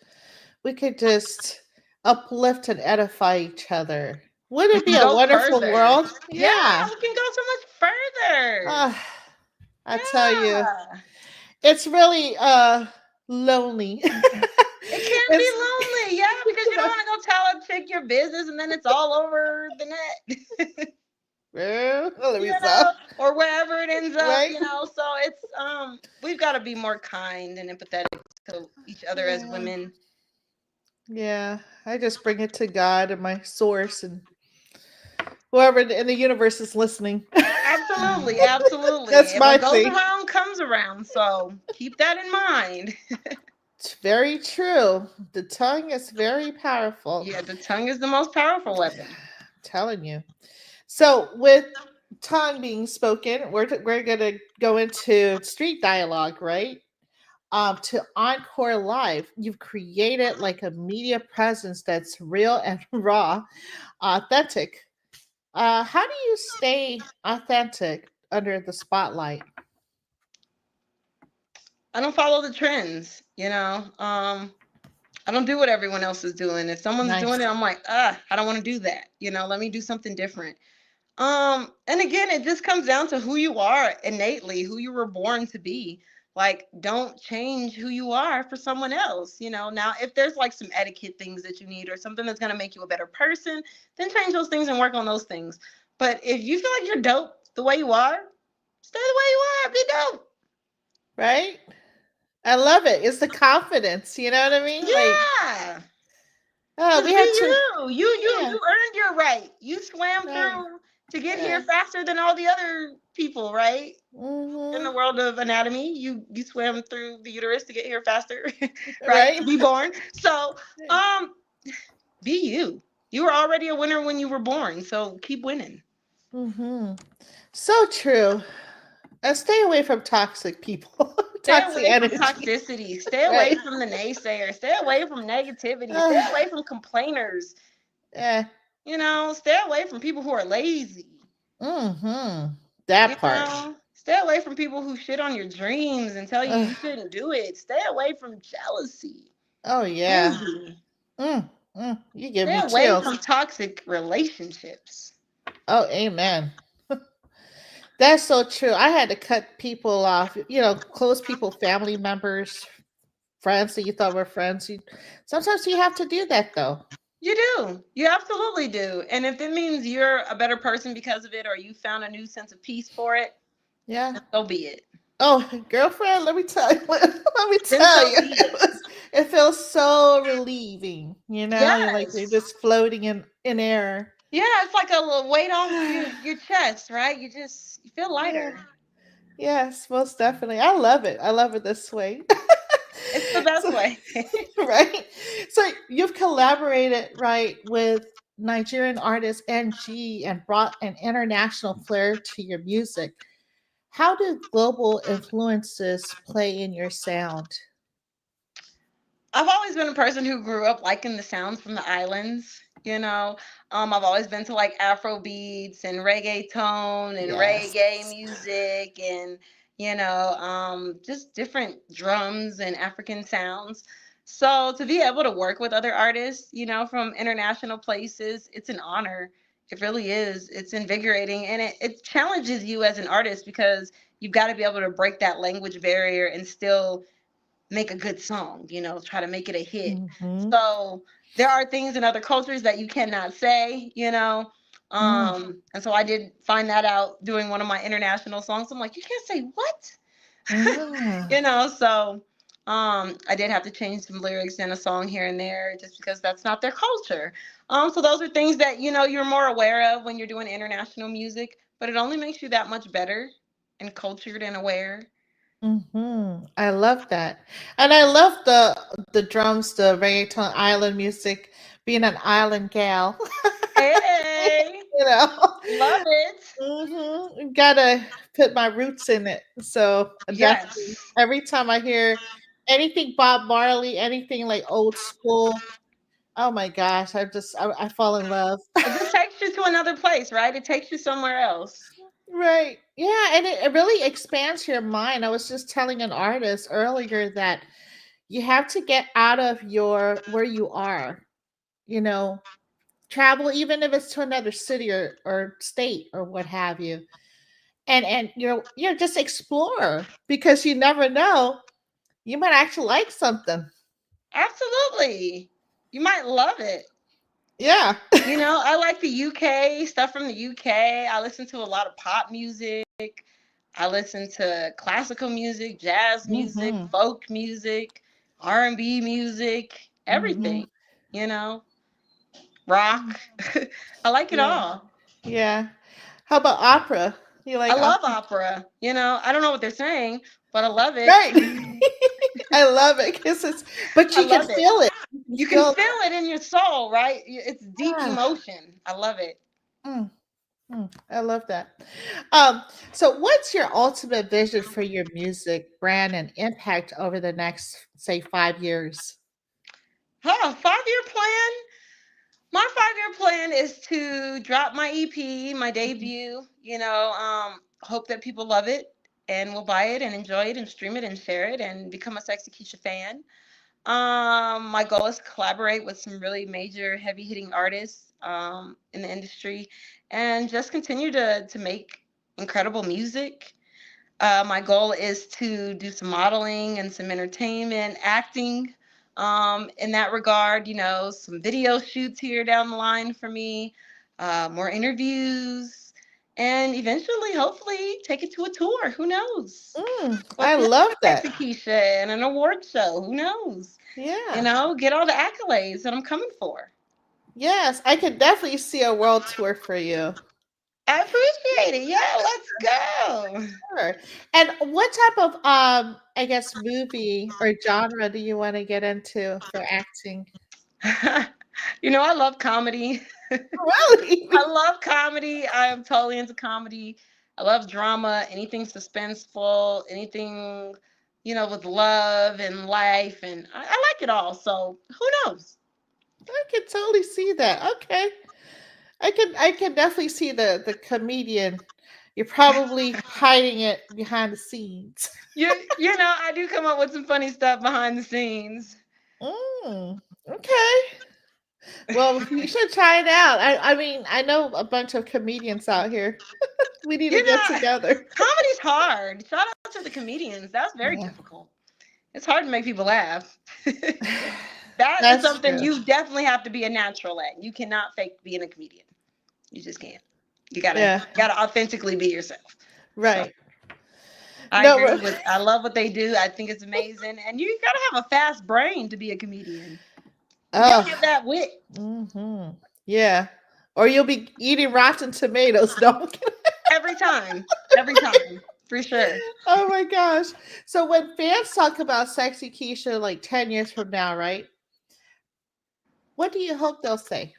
we could just uplift and edify each other, would We it be can a go wonderful further. world? Yeah, Yeah. we can go so much further. Ah, I tell you, Yeah. it's really lonely. It can be It's lonely, yeah, because you don't want to go tell a chick your business and then it's all over the net, let me stop. or wherever it ends up, Right? So it's we've got to be more kind and empathetic to each other as Yeah. women. Yeah. I just bring it to God and my source and whoever in the universe is listening. Absolutely, absolutely. That's And what my goes thing. around comes around. So keep that in mind. It's very true. The tongue is very powerful. Yeah, the tongue is the most powerful weapon. Telling you. So, with tongue being spoken, we're gonna go into street dialogue, right? To Encore Live, you've created like a media presence that's real and raw, authentic. How do you stay authentic under the spotlight? I don't follow the trends, I don't do what everyone else is doing. If someone's doing Nice. it, I'm like, I don't want to do that. Let me do something different. And again, it just comes down to who you are innately, who you were born to be. Like, don't change who you are for someone else. Now, if there's like some etiquette things that you need or something that's going to make you a better person, then change those things and work on those things. But if you feel like you're dope the way you are, stay the way you are, be dope. Right? I love it. It's the confidence. You know what I mean? Like, Yeah. oh, Just we be have to. you. You Yeah. you earned your right. You swam Right. through to get here Yeah. faster than all the other people, right? In Hmm. the world of anatomy, you swam through the uterus to get here faster, right? To Right. be born. So, um, be you. You were already a winner when you were born. So keep winning. Hmm. So true. And stay away from toxic people, Stay toxic away from energy. toxicity. Stay away Right? from the naysayers. Stay away from negativity. Stay Uh, away from complainers. eh. Stay away from people who are lazy. Mm-hmm. That part. Stay away from people who shit on your dreams and tell you Ugh. you shouldn't do it. Stay away from jealousy, Oh yeah. envy. You give Stay me away chills. from toxic relationships. Oh, amen. That's so true. I had to cut people off. Close people, family members, friends that you thought were friends. Sometimes you have to do that, though. You do. You absolutely do. And if it means you're a better person because of it or you found a new sense of peace for it, Yeah. then so be it. Oh, girlfriend, let me tell you. Let me Then tell so you. be it. It feels so relieving. You're like you're Yes. just floating in air. Yeah, it's like a little weight off your chest, right? You feel Yeah. lighter. Yes, most definitely. I love it. I love it this way. It's the best So, way. right. So you've collaborated, right, with Nigerian artist NG and brought an international flair to your music. How do global influences play in your sound? I've always been a person who grew up liking the sounds from the islands. You know, I've always been to like Afro beats and reggaeton and Yes. reggae music and, just different drums and African sounds. So to be able to work with other artists, from international places, it's an honor. It really is. It's invigorating and it challenges you as an artist because you've got to be able to break that language barrier and still make a good song, try to make it a hit. Mm-hmm. So there are things in other cultures that you cannot say. Mm. And so I did find that out doing one of my international songs. I'm like, you can't say what? Ah. So I did have to change some lyrics in a song here and there just because that's not their culture. So those are things that, you're more aware of when you're doing international music, but it only makes you that much better and cultured and aware. Mm-hmm. I love that. And I love the drums, the reggaeton island music, being an island gal. Hey, you know. love it. Gotta put my roots in it. So definitely Yes. every time I hear anything Bob Marley, anything like old school, oh my gosh, I fall in love. It just takes you to another place, right? It takes you somewhere else. Right. Yeah, and it really expands your mind. I was just telling an artist earlier that you have to get out of your where you are, you know, travel even if it's to another city or state or what have you. And you're just explore because you never know, you might actually like something. Absolutely. You might love it. Yeah. I like the UK, stuff from the UK. I listen to a lot of pop music. I listen to classical music, jazz music, Mhm. folk music, R&B music, Mhm. everything. You know, rock. I like it Yeah. all. Yeah. How about opera? You I like love opera? opera. I don't know what they're saying, but I love it. Right. I love it because it's, but I you can love it. feel it. You can You can feel feel it in your soul, right? It's deep ah, emotion. I love it. mm, I love that. So what's your ultimate vision for your music brand and impact over the next, say, 5 years? Huh, 5-year plan? My 5-year plan is to drop my EP, my Mhm. debut, hope that people love it and will buy it and enjoy it and stream it and share it and become a Sexy Keisha fan. My goal is to collaborate with some really major heavy hitting artists in the industry and just continue to make incredible music. My goal is to do some modeling and some entertainment, acting in that regard, some video shoots here down the line for me, more interviews, and eventually, hopefully, take it to a tour. Who knows? I What's next love for that. Sexy Keisha and an award show? Who knows? Yeah. Get all the accolades that I'm coming for. Yes, I could definitely see a world tour for you. I appreciate it. Yeah, let's go. Sure. And what type of I guess movie or genre do you want to get into for acting? I love comedy. I Really? love comedy. I am totally into comedy. I love drama, anything suspenseful, anything, with love and life. And I like it all. So who knows? I can totally see that. Okay. I can definitely see the comedian. You're probably hiding it behind the scenes. I do come up with some funny stuff behind the scenes. Okay. Well, you should try it out. I mean, I know a bunch of comedians out here. We need to You get know, together. comedy's hard. Shout out to the comedians. That's very Yeah. difficult. It's hard to make people laugh. That is That's something true. you definitely have to be a natural at. You cannot fake being a comedian. You just can't. You gotta Yeah. gotta authentically be yourself. So Right. I No, agree with I love what they do. I think it's amazing. And you gotta have a fast brain to be a comedian. You gotta oh, have that wit yeah. Or you'll be eating rotten tomatoes. No, I'm kidding. every time. Every time. For sure. Oh my gosh. So when fans talk about Sexy Keisha like 10 years from now, right? What do you hope they'll say?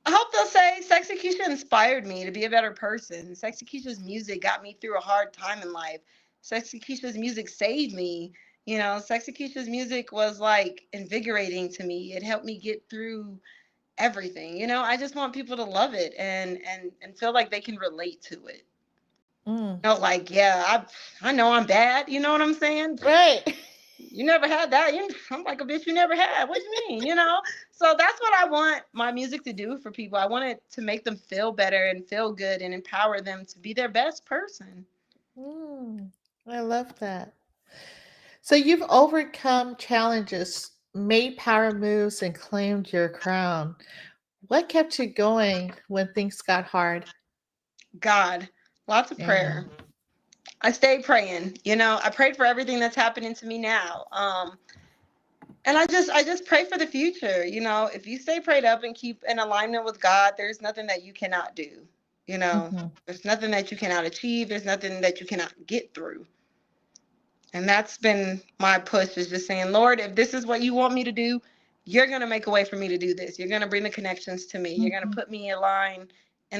I hope they'll say Sexy Keisha inspired me to be a better person. Sexy Keisha's music got me through a hard time in life. Sexy Keisha's music saved me. Sexy Keisha's music was like invigorating to me. It helped me get through, everything. I just want people to love it and feel like they can relate to it. Mm. Like, yeah, I know I'm bad. You know what I'm saying? Right. You never had that. I'm like a bitch you never had. What you mean? So that's what I want my music to do for people. I want it to make them feel better and feel good and empower them to be their best person. Mm. I love that. So you've overcome challenges, made power moves, and claimed your crown. What kept you going when things got hard? God, lots of prayer. Amen. I stayed praying. I prayed for everything that's happening to me now. And I just pray for the future. If you stay prayed up and keep in alignment with God, there's nothing that you cannot do. You know, Hmm. there's nothing that you cannot achieve. There's nothing that you cannot get through. And that's been my push, is just saying, Lord, if this is what you want me to do, you're going to make a way for me to do this. You're going to bring the connections to me. You're going to Hmm. put me in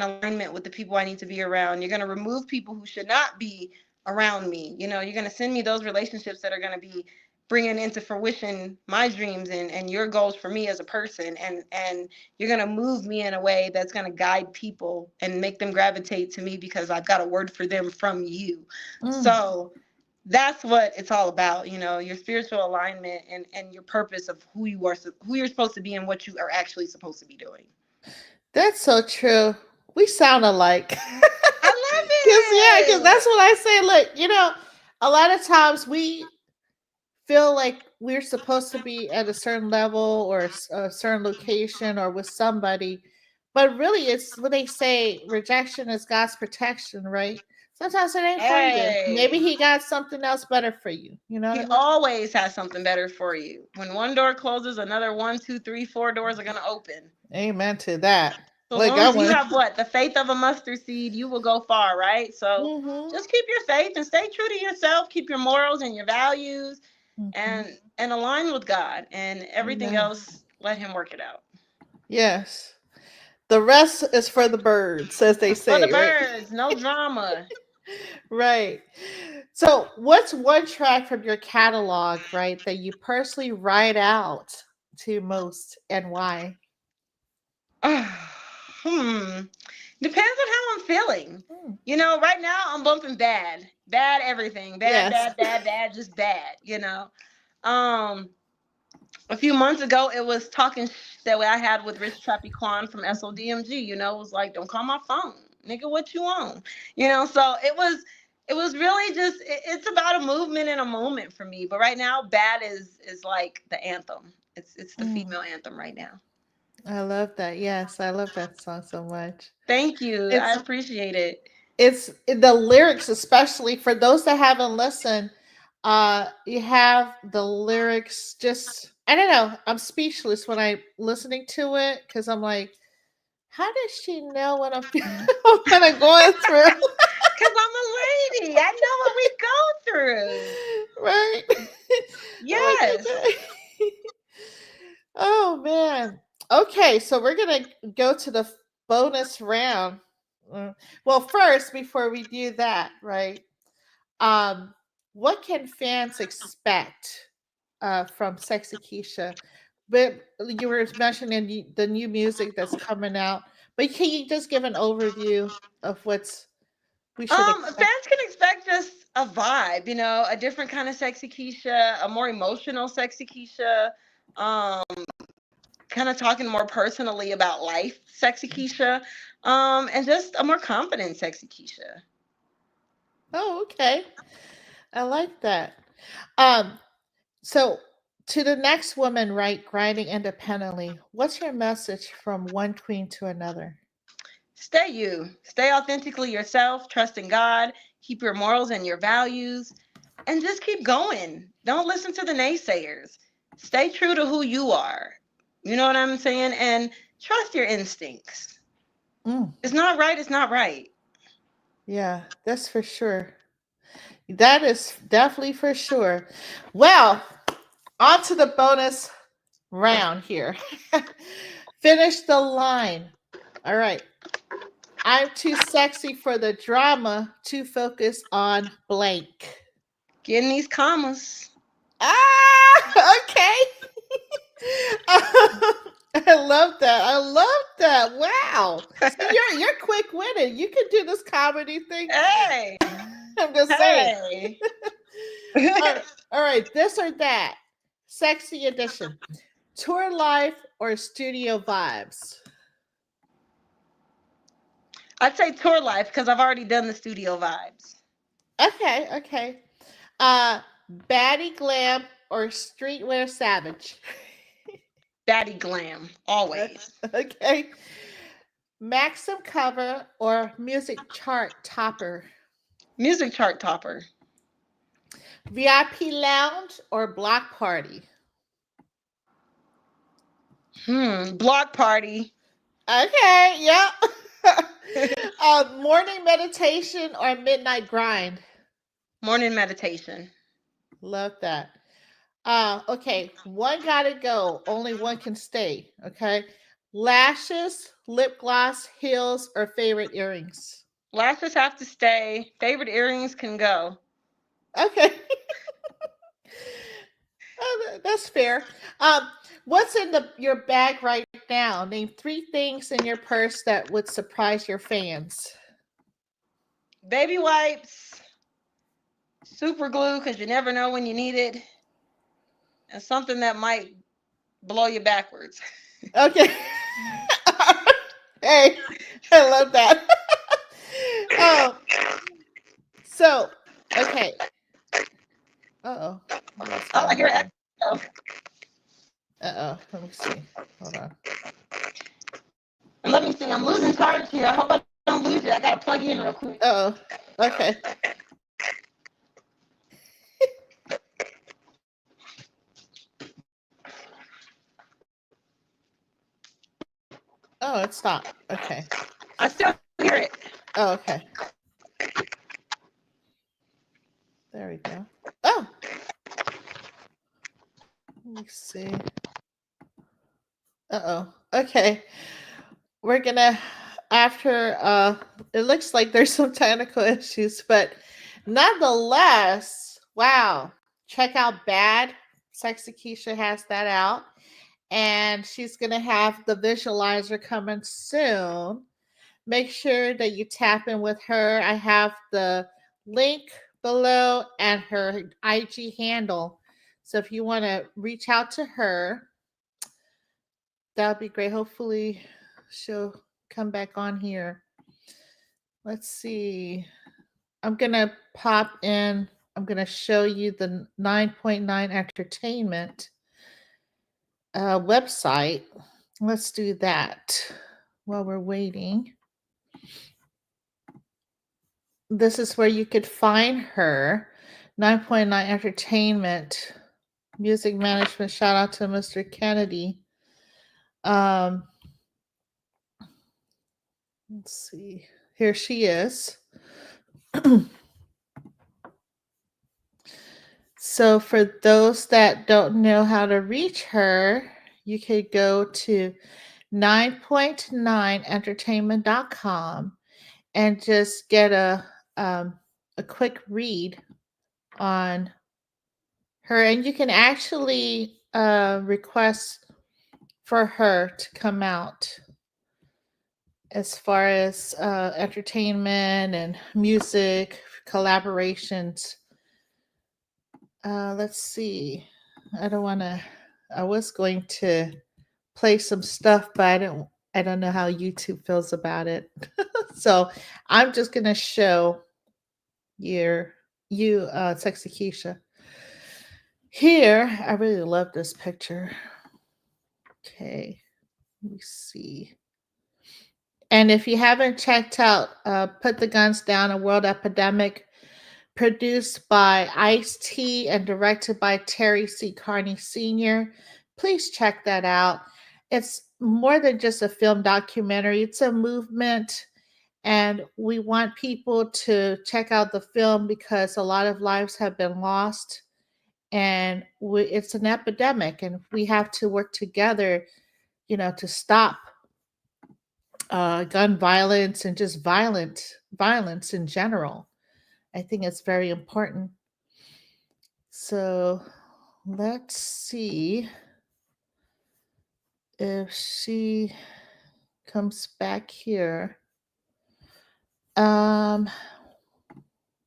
alignment with the people I need to be around. You're going to remove people who should not be around me. You're going to send me those relationships that are going to be bringing into fruition my dreams and your goals for me as a person. And you're going to move me in a way that's going to guide people and make them gravitate to me because I've got a word for them from you. Mm. So that's what it's all about, your spiritual alignment and your purpose of who you're supposed to be and what you are actually supposed to be doing. That's so true. We sound alike. I Because love that's it. what I say. Look, a lot of times we feel like we're supposed to be at a certain level or a certain location or with somebody, but really it's when they say rejection is God's protection, right? Sometimes it ain't for you. Maybe Hey, He got something else better for you. You know what he I mean? always has something better for you. When one door closes, another one, two, three, four doors are going to open. Amen to that. So as Look, long I as you want. have what? The faith of a mustard seed, you will go far, right? So Mm-hmm. just keep your faith and stay true to yourself. Keep your morals and your values Mm-hmm. and align with God, and everything Amen. else, let him work it out. Yes. The rest is for the birds, as they For the say, right? birds, no drama. Right. So, what's one track from your catalog, right, that you personally write out to most and why? Hmm. Depends on how I'm feeling. Hmm. Right now I'm bumping bad. Bad everything. Bad, Yes. bad, bad, bad, just bad. Um, a few months ago it was talking that way I had with Rich Trappy Quan from SODMG. It was like, don't call my phone. Nigga, what you on? So it was really just it's about a movement and a moment for me. But right now, bad is like the anthem. It's the Mm, female anthem right now. I love that. Yes, I love that song so much. Thank you. I It's appreciate it. it's the lyrics, especially for those that haven't listened. You have the lyrics. Just I don't know. I'm speechless when I'm listening to it because I'm like, how does she know what I'm what I'm going through? Cause I'm a lady. I know what we go through. Right? I'm like, Yes. okay. Oh man. Okay, so we're gonna go to the bonus round. Well, first, before we do that, right? Um, what can fans expect from Sexy Kisha? But you were mentioning the new music that's coming out. But can you just give an overview of what's we should expect? Fans can expect just a vibe, a different kind of Sexy Keisha, a more emotional Sexy Keisha, um, kind of talking more personally about life, Sexy Keisha, and just a more confident Sexy Keisha. Oh, okay. I like that. Um, So, to the next woman, right, grinding independently, what's your message from one queen to another? Stay you. Stay authentically yourself, trust in God, keep your morals and your values, and just keep going. Don't listen to the naysayers. Stay true to who you are. You know what I'm saying? And trust your instincts. Mm, It's not right, it's not right. yeah, that's for sure. That is definitely for sure. Well, on to the bonus round here. Finish the line. All right. I'm too sexy for the drama to focus on blank. Getting these commas. Ah, okay. I love that. I love that. Wow. See, you're quick witted. You can do this comedy thing. Hey, I'm just saying. hey. All right, this or that. Sexy edition. Tour life or studio vibes? I'd say tour life because I've already done the studio vibes. Okay, okay. Baddie glam or streetwear savage? Daddy glam, always. Okay. Maxim cover or music chart topper? Music chart topper. VIP lounge or block party? Block party. Okay, yep. Morning meditation or midnight grind? Morning meditation. Love that. Okay, one gotta go. Only one can stay. Okay. Lashes, lip gloss, heels, or favorite earrings? Lashes have to stay. Favorite earrings can go. Okay. That's fair. What's in your bag right now? Name three things in your purse that would surprise your fans. Baby wipes, super glue because you never know when you need it, and something that might blow you backwards. Okay. Hey, I love that. um, so, okay. Uh oh. What's Oh, I going hear on? echo. Uh oh. Let me see. Hold on. And let me see. I'm losing charge here. I hope I don't lose it. I gotta plug in real quick. Uh oh. Okay. Oh, it stopped. Okay. I still hear it. Oh, okay. There we go. Oh, let me see. Uh oh. Okay. We're gonna after it looks like there's some technical issues, but nonetheless, wow. Check out Bad. Sexy Keisha has that out. And she's gonna have the visualizer coming soon. Make sure that you tap in with her. I have the link below and her IG handle. So if you want to reach out to her, that would be great. Hopefully, she'll come back on here. Let's see. I'm going to pop in. I'm going to show you the 9.9 Entertainment website. Let's do that while we're waiting. This is where you could find her. 9.9 Entertainment, music management. Shout out to Mr. Kennedy. Um, let's see. Here she is. So, for those that don't know how to reach her, you could go to 9.9entertainment.com and just get a quick read on her. And you can actually request for her to come out as far as entertainment and music collaborations. Let's see. I don't want to. I was going to play some stuff, but I don't know how YouTube feels about it. So I'm just gonna show Sexy Keisha. Here, I really love this picture. Okay, let me see. And if you haven't checked out Put the Guns Down, A World Epidemic, produced by Ice-T and directed by Terry C. Carney Sr., please check that out. It's more than just a film documentary, it's a movement. And we want people to check out the film because a lot of lives have been lost. And it's an epidemic, and we have to work together, to stop gun violence and just violence in general. I think it's very important. So let's see if she comes back here. Um,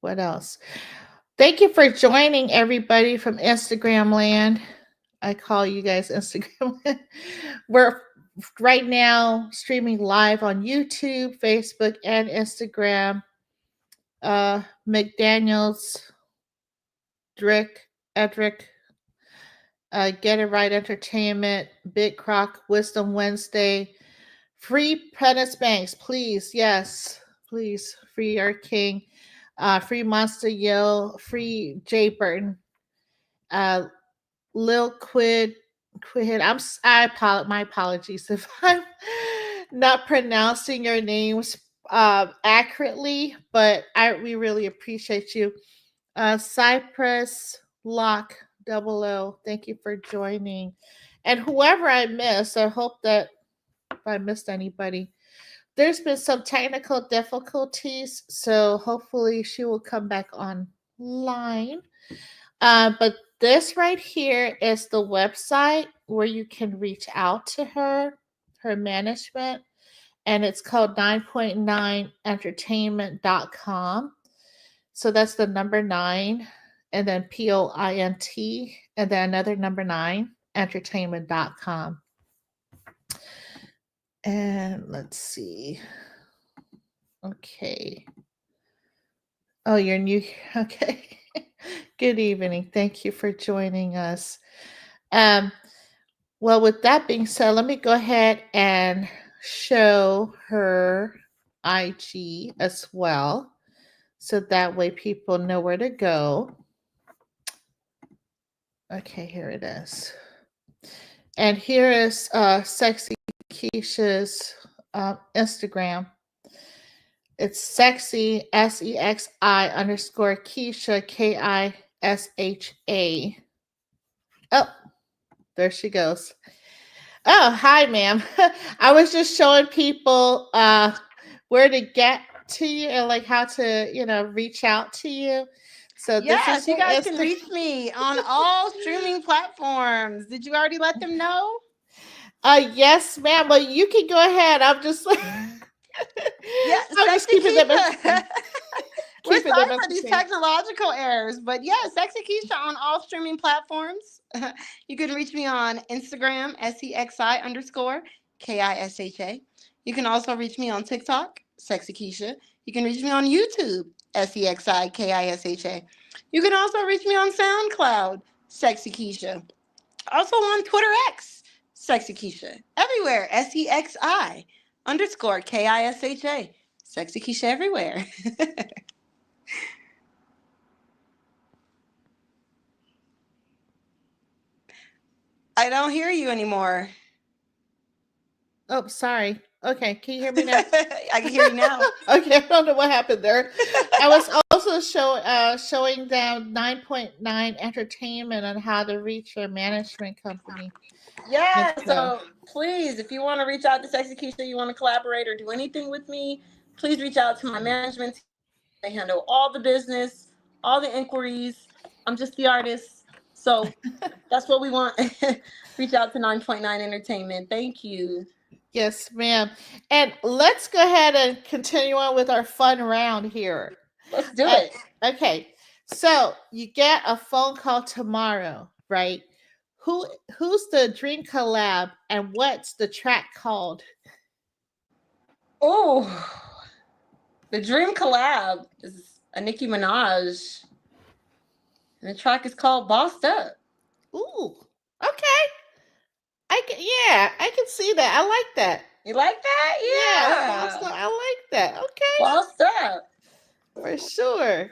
what else? Thank you for joining everybody from Instagram land. I call you guys Instagram land. We're right now streaming live on YouTube, Facebook, and Instagram. McDaniels, Drick, Edric, Get It Right Entertainment, Big Croc, Wisdom Wednesday, Free Prentice Banks, please, yes, please, free our king, free Monster Yo, free Jay Burton, uh, Lil Quid. My apologies if I'm not pronouncing your names accurately, but we really appreciate you. Cypress Lock Double O, thank you for joining. And whoever I missed, I hope that if I missed anybody, there's been some technical difficulties, so hopefully she will come back online. But this right here is the website where you can reach out to her management, and it's called 9.9entertainment.com. So that's the number 9, and then POINT, and then another number 9, entertainment.com. And let's see. Okay. Oh, you're new. Okay. Good evening. Thank you for joining us. Um, well, with that being said, let me go ahead and show her IG as well. So that way people know where to go. Okay, here it is. And here is Sexi Kisha's Instagram. It's Sexi, SEXI _Kisha, KISHA. Oh, there she goes. Oh, hi, ma'am. I was just showing people where to get to you and like how to, reach out to you. So this Yes, is you your guys can Instagram. reach me on all streaming platforms. Did you already let them know? Yes, ma'am. But you can go ahead. I'm just like, Yeah, I'm just Sexy keeping them Keisha. We're keeping them sorry for these entertained. technological errors, but yeah, Sexy Keisha on all streaming platforms. You can reach me on Instagram, SEXI _KISHA. You can also reach me on TikTok, Sexy Keisha. You can reach me on YouTube, SEXI KISHA. You can also reach me on SoundCloud, Sexy Keisha. Also on Twitter X, Sexy Keisha. Everywhere, SEXI _KISHA. Sexy Keisha everywhere. I don't hear you anymore. Oh, sorry. Okay, can you hear me now? I can hear you now. Okay, I don't know what happened there. I was also showing them 9.9 Entertainment on how to reach your management company. Yeah, So, so please, if you want to reach out to Sexy Keisha, you want to collaborate or do anything with me, please reach out to my management team. They handle all the business, all the inquiries. I'm just the artist. So that's what we want. Reach out to 9.9 Entertainment. Thank you. yes, ma'am. And let's go ahead and continue on with our fun round here. Let's do Uh, it. okay, so you get a phone call tomorrow, right? Who who's the dream collab and what's the track called? Oh, the dream collab is a Nicki Minaj, and the track is called Bossed Up. Ooh, okay. I can see that. I like that. You like Yeah, that? Yeah. I like that. Okay, Bossed Up. for sure.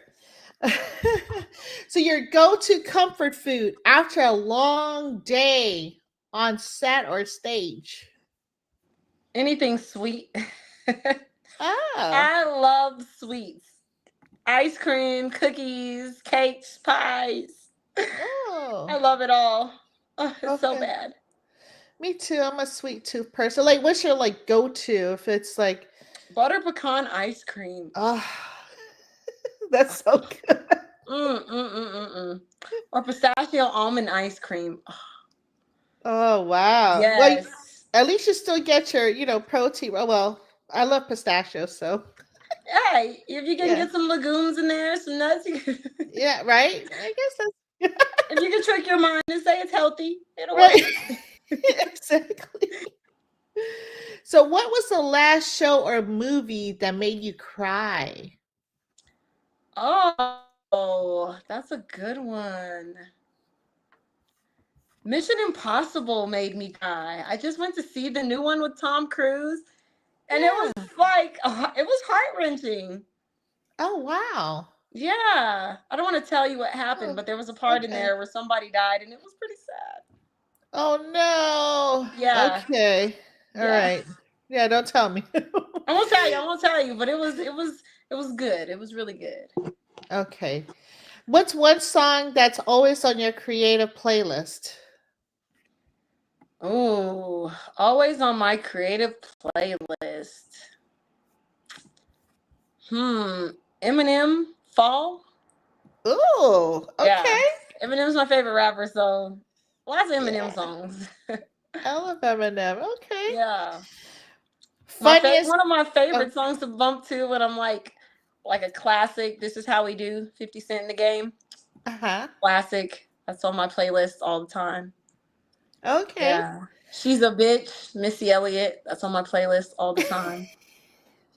So your go-to comfort food after a long day on set or stage? Anything sweet. Oh, I love sweets. Ice cream, cookies, cakes, pies. I oh, love it all. Oh, it's so okay. bad. Me too. I'm a sweet tooth person. Like, what's your like go-to if it's like, Butter pecan ice cream. oh, that's so good. Mm. Or pistachio almond ice cream. Oh wow. Well, Yes. At least you still get your, protein. Well, I love pistachios, so Hey, if you can yeah. get some legumes in there, some nuts, Yeah, right? I guess that's if you can trick your mind and say it's healthy, it'll work. right. Exactly. So, what was the last show or movie that made you cry? Oh, that's a good one. Mission Impossible made me cry. I just went to see the new one with Tom Cruise, and it was Yeah. like it was heart wrenching. Oh, wow. Yeah, I don't want to tell you what happened, Oh, but there was a part in okay. there where somebody died, and it was pretty sad. Oh, no. Yeah, Okay. All yeah. right. Yeah, don't tell me. I won't tell you. I won't tell you. But it was good. It was really good. Okay. What's one song that's always on your creative playlist? Oh, always on my creative playlist. Hmm. Eminem, Fall. Ooh, Yeah, okay. Eminem's my favorite rapper, so lots of Eminem Yeah. songs. I love Eminem. Okay. Yeah, Funniest. one of my Oh, favorite songs to bump to when I'm like a classic. This is how we do. 50 Cent in the game. uh-huh. Classic. That's on my playlist all the time. Okay. Yeah. She's a bitch, Missy Elliott. That's on my playlist all the time.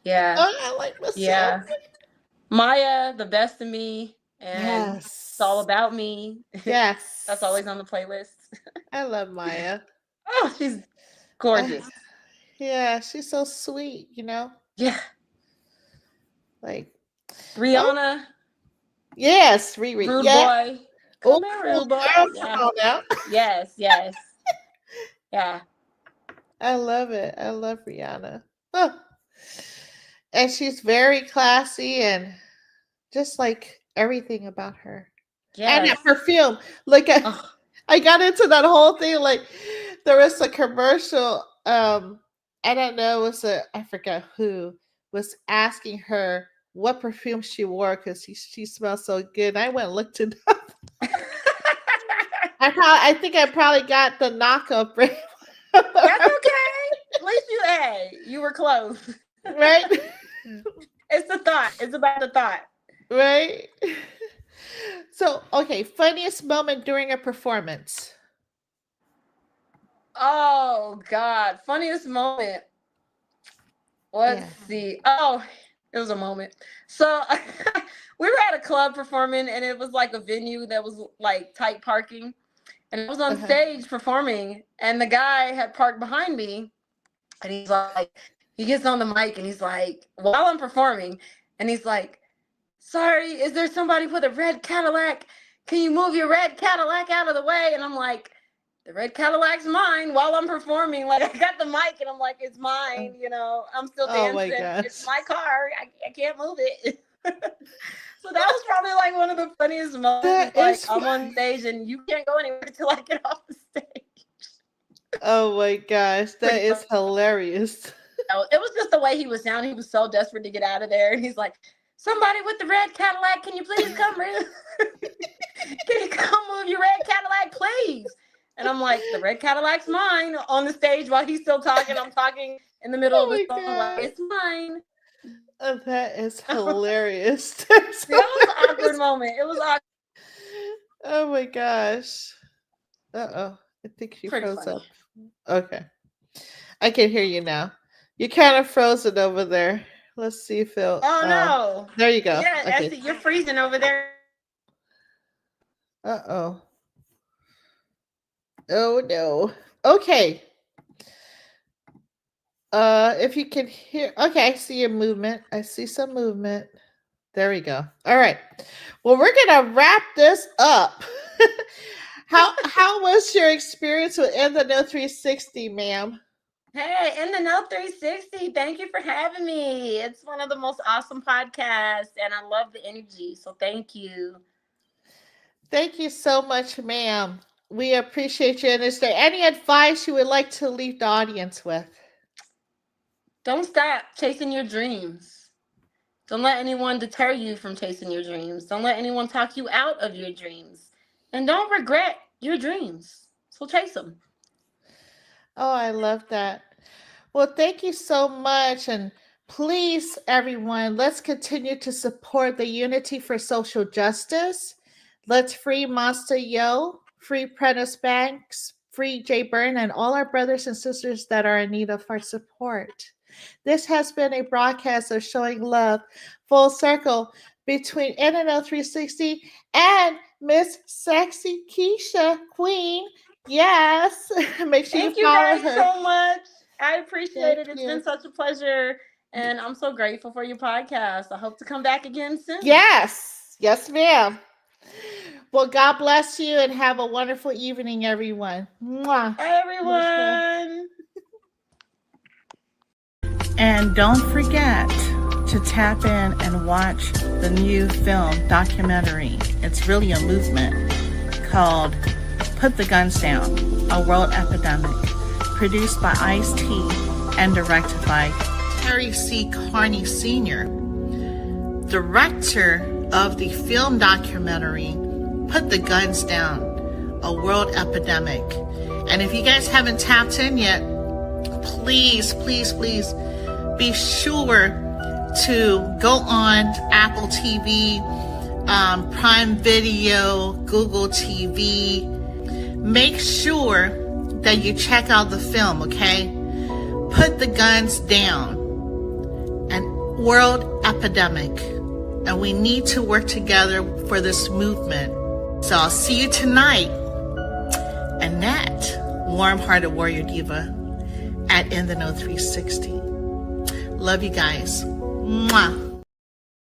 Yeah. Oh, I like myself. Yeah. Maya, The Best of Me, and It's All Yes. About Me. That's Yes. always on the playlist. I love Maya. Oh, she's I, gorgeous. yeah, she's so sweet. Yeah. Like, oh, Rihanna, yes, Riri. Rude Yeah. Boy. Oh, Come here, Rude Boy. girl, Yeah. come on now. Yes, yes. Yeah. I love it. I love Rihanna. Oh. And she's very classy and just like everything about her. And that Yes. perfume. Like Oh. I got into that whole thing. Like there was a commercial. I don't know. It was I forget who was asking her what perfume she wore because she smells so good. And I went and looked it up. I think I probably got the knockoff brand. That's okay. At least you were close. Right. It's the thought. It's about the thought. Right. So okay, funniest moment during a performance. Oh God. Funniest moment. Let's Yeah. see. Oh, it was a moment. So we were at a club performing, and it was like a venue that was like tight parking. And I was on Uh-huh. stage performing, and the guy had parked behind me, and he's like, he gets on the mic, and he's like, while I'm performing, and he's like, "Sorry, is there somebody with a red Cadillac? Can you move your red Cadillac out of the way?" And I'm like, the red Cadillac's mine while I'm performing. Like I got the mic and I'm like, it's Oh, mine, I'm still oh my dancing. It's gosh. my car. I can't move it. So that was probably like one of the funniest moments. Is That like is I'm on funny. stage and you can't go anywhere until I get off the stage. Oh my gosh, that Pretty is funny. hilarious. It was just the way he was sounding. He was so desperate to get out of there. And he's like, somebody with the red Cadillac, can you please come? Can you come move your red Cadillac, please? And I'm like, the red Cadillac's mine on the stage while he's still talking. I'm talking in the middle Oh of the my song, like, god. it's mine. Oh, that is That hilarious. That's was an awkward hilarious. moment. It was awkward. Oh my gosh. Uh-oh. I think she Pretty froze funny. up. Okay. I can hear you now. You kind of frozen over there. Let's see if it'll Oh, no. there you go. Yeah, Okay. Essie, you're freezing over there. Uh-oh. Oh no. Okay. If you can hear, okay, I see a movement. I see some movement. There we go. All right. Well, we're gonna wrap this up. How was your experience with In the No 360, ma'am? Hey, in the Note 360, thank you for having me. It's one of the most awesome podcasts, and I love the energy. So thank you. Thank you so much, ma'am. We appreciate you. And is there any advice you would like to leave the audience with? Don't stop chasing your dreams. Don't let anyone deter you from chasing your dreams. Don't let anyone talk you out of your dreams. And don't regret your dreams. So chase them. Oh, I love that. Well, thank you so much. And please, everyone, let's continue to support the Unity for Social Justice. Let's free Monster Yo, free Prentice Banks, free Jay Byrne, and all our brothers and sisters that are in need of our support. This has been a broadcast of Showing Love Full Circle between NNO 360 and Miss Sexy Kisha Queen. Yes, make sure you Thank you follow guys her. so much. I appreciate Thank it. It's you. been such a pleasure. And I'm so grateful for your podcast. I hope to come back again soon. Yes, yes, ma'am. Well, God bless you and have a wonderful evening, everyone. Mwah. Bye, Namaste. everyone. And don't forget to tap in and watch the new film documentary. It's really a movement called Put the Guns Down, A World Epidemic, produced by Ice-T and directed by Terry C. Carney Sr., director of the film documentary Put the Guns Down, A World Epidemic. And if you guys haven't tapped in yet, please, please, please be sure to go on Apple TV, Prime Video, Google TV. Make sure that you check out the film, okay? Put the Guns Down, an world epidemic. And we need to work together for this movement. So I'll see you tonight. Annette, warm-hearted warrior diva at In the Know 360. Love you guys. Mwah.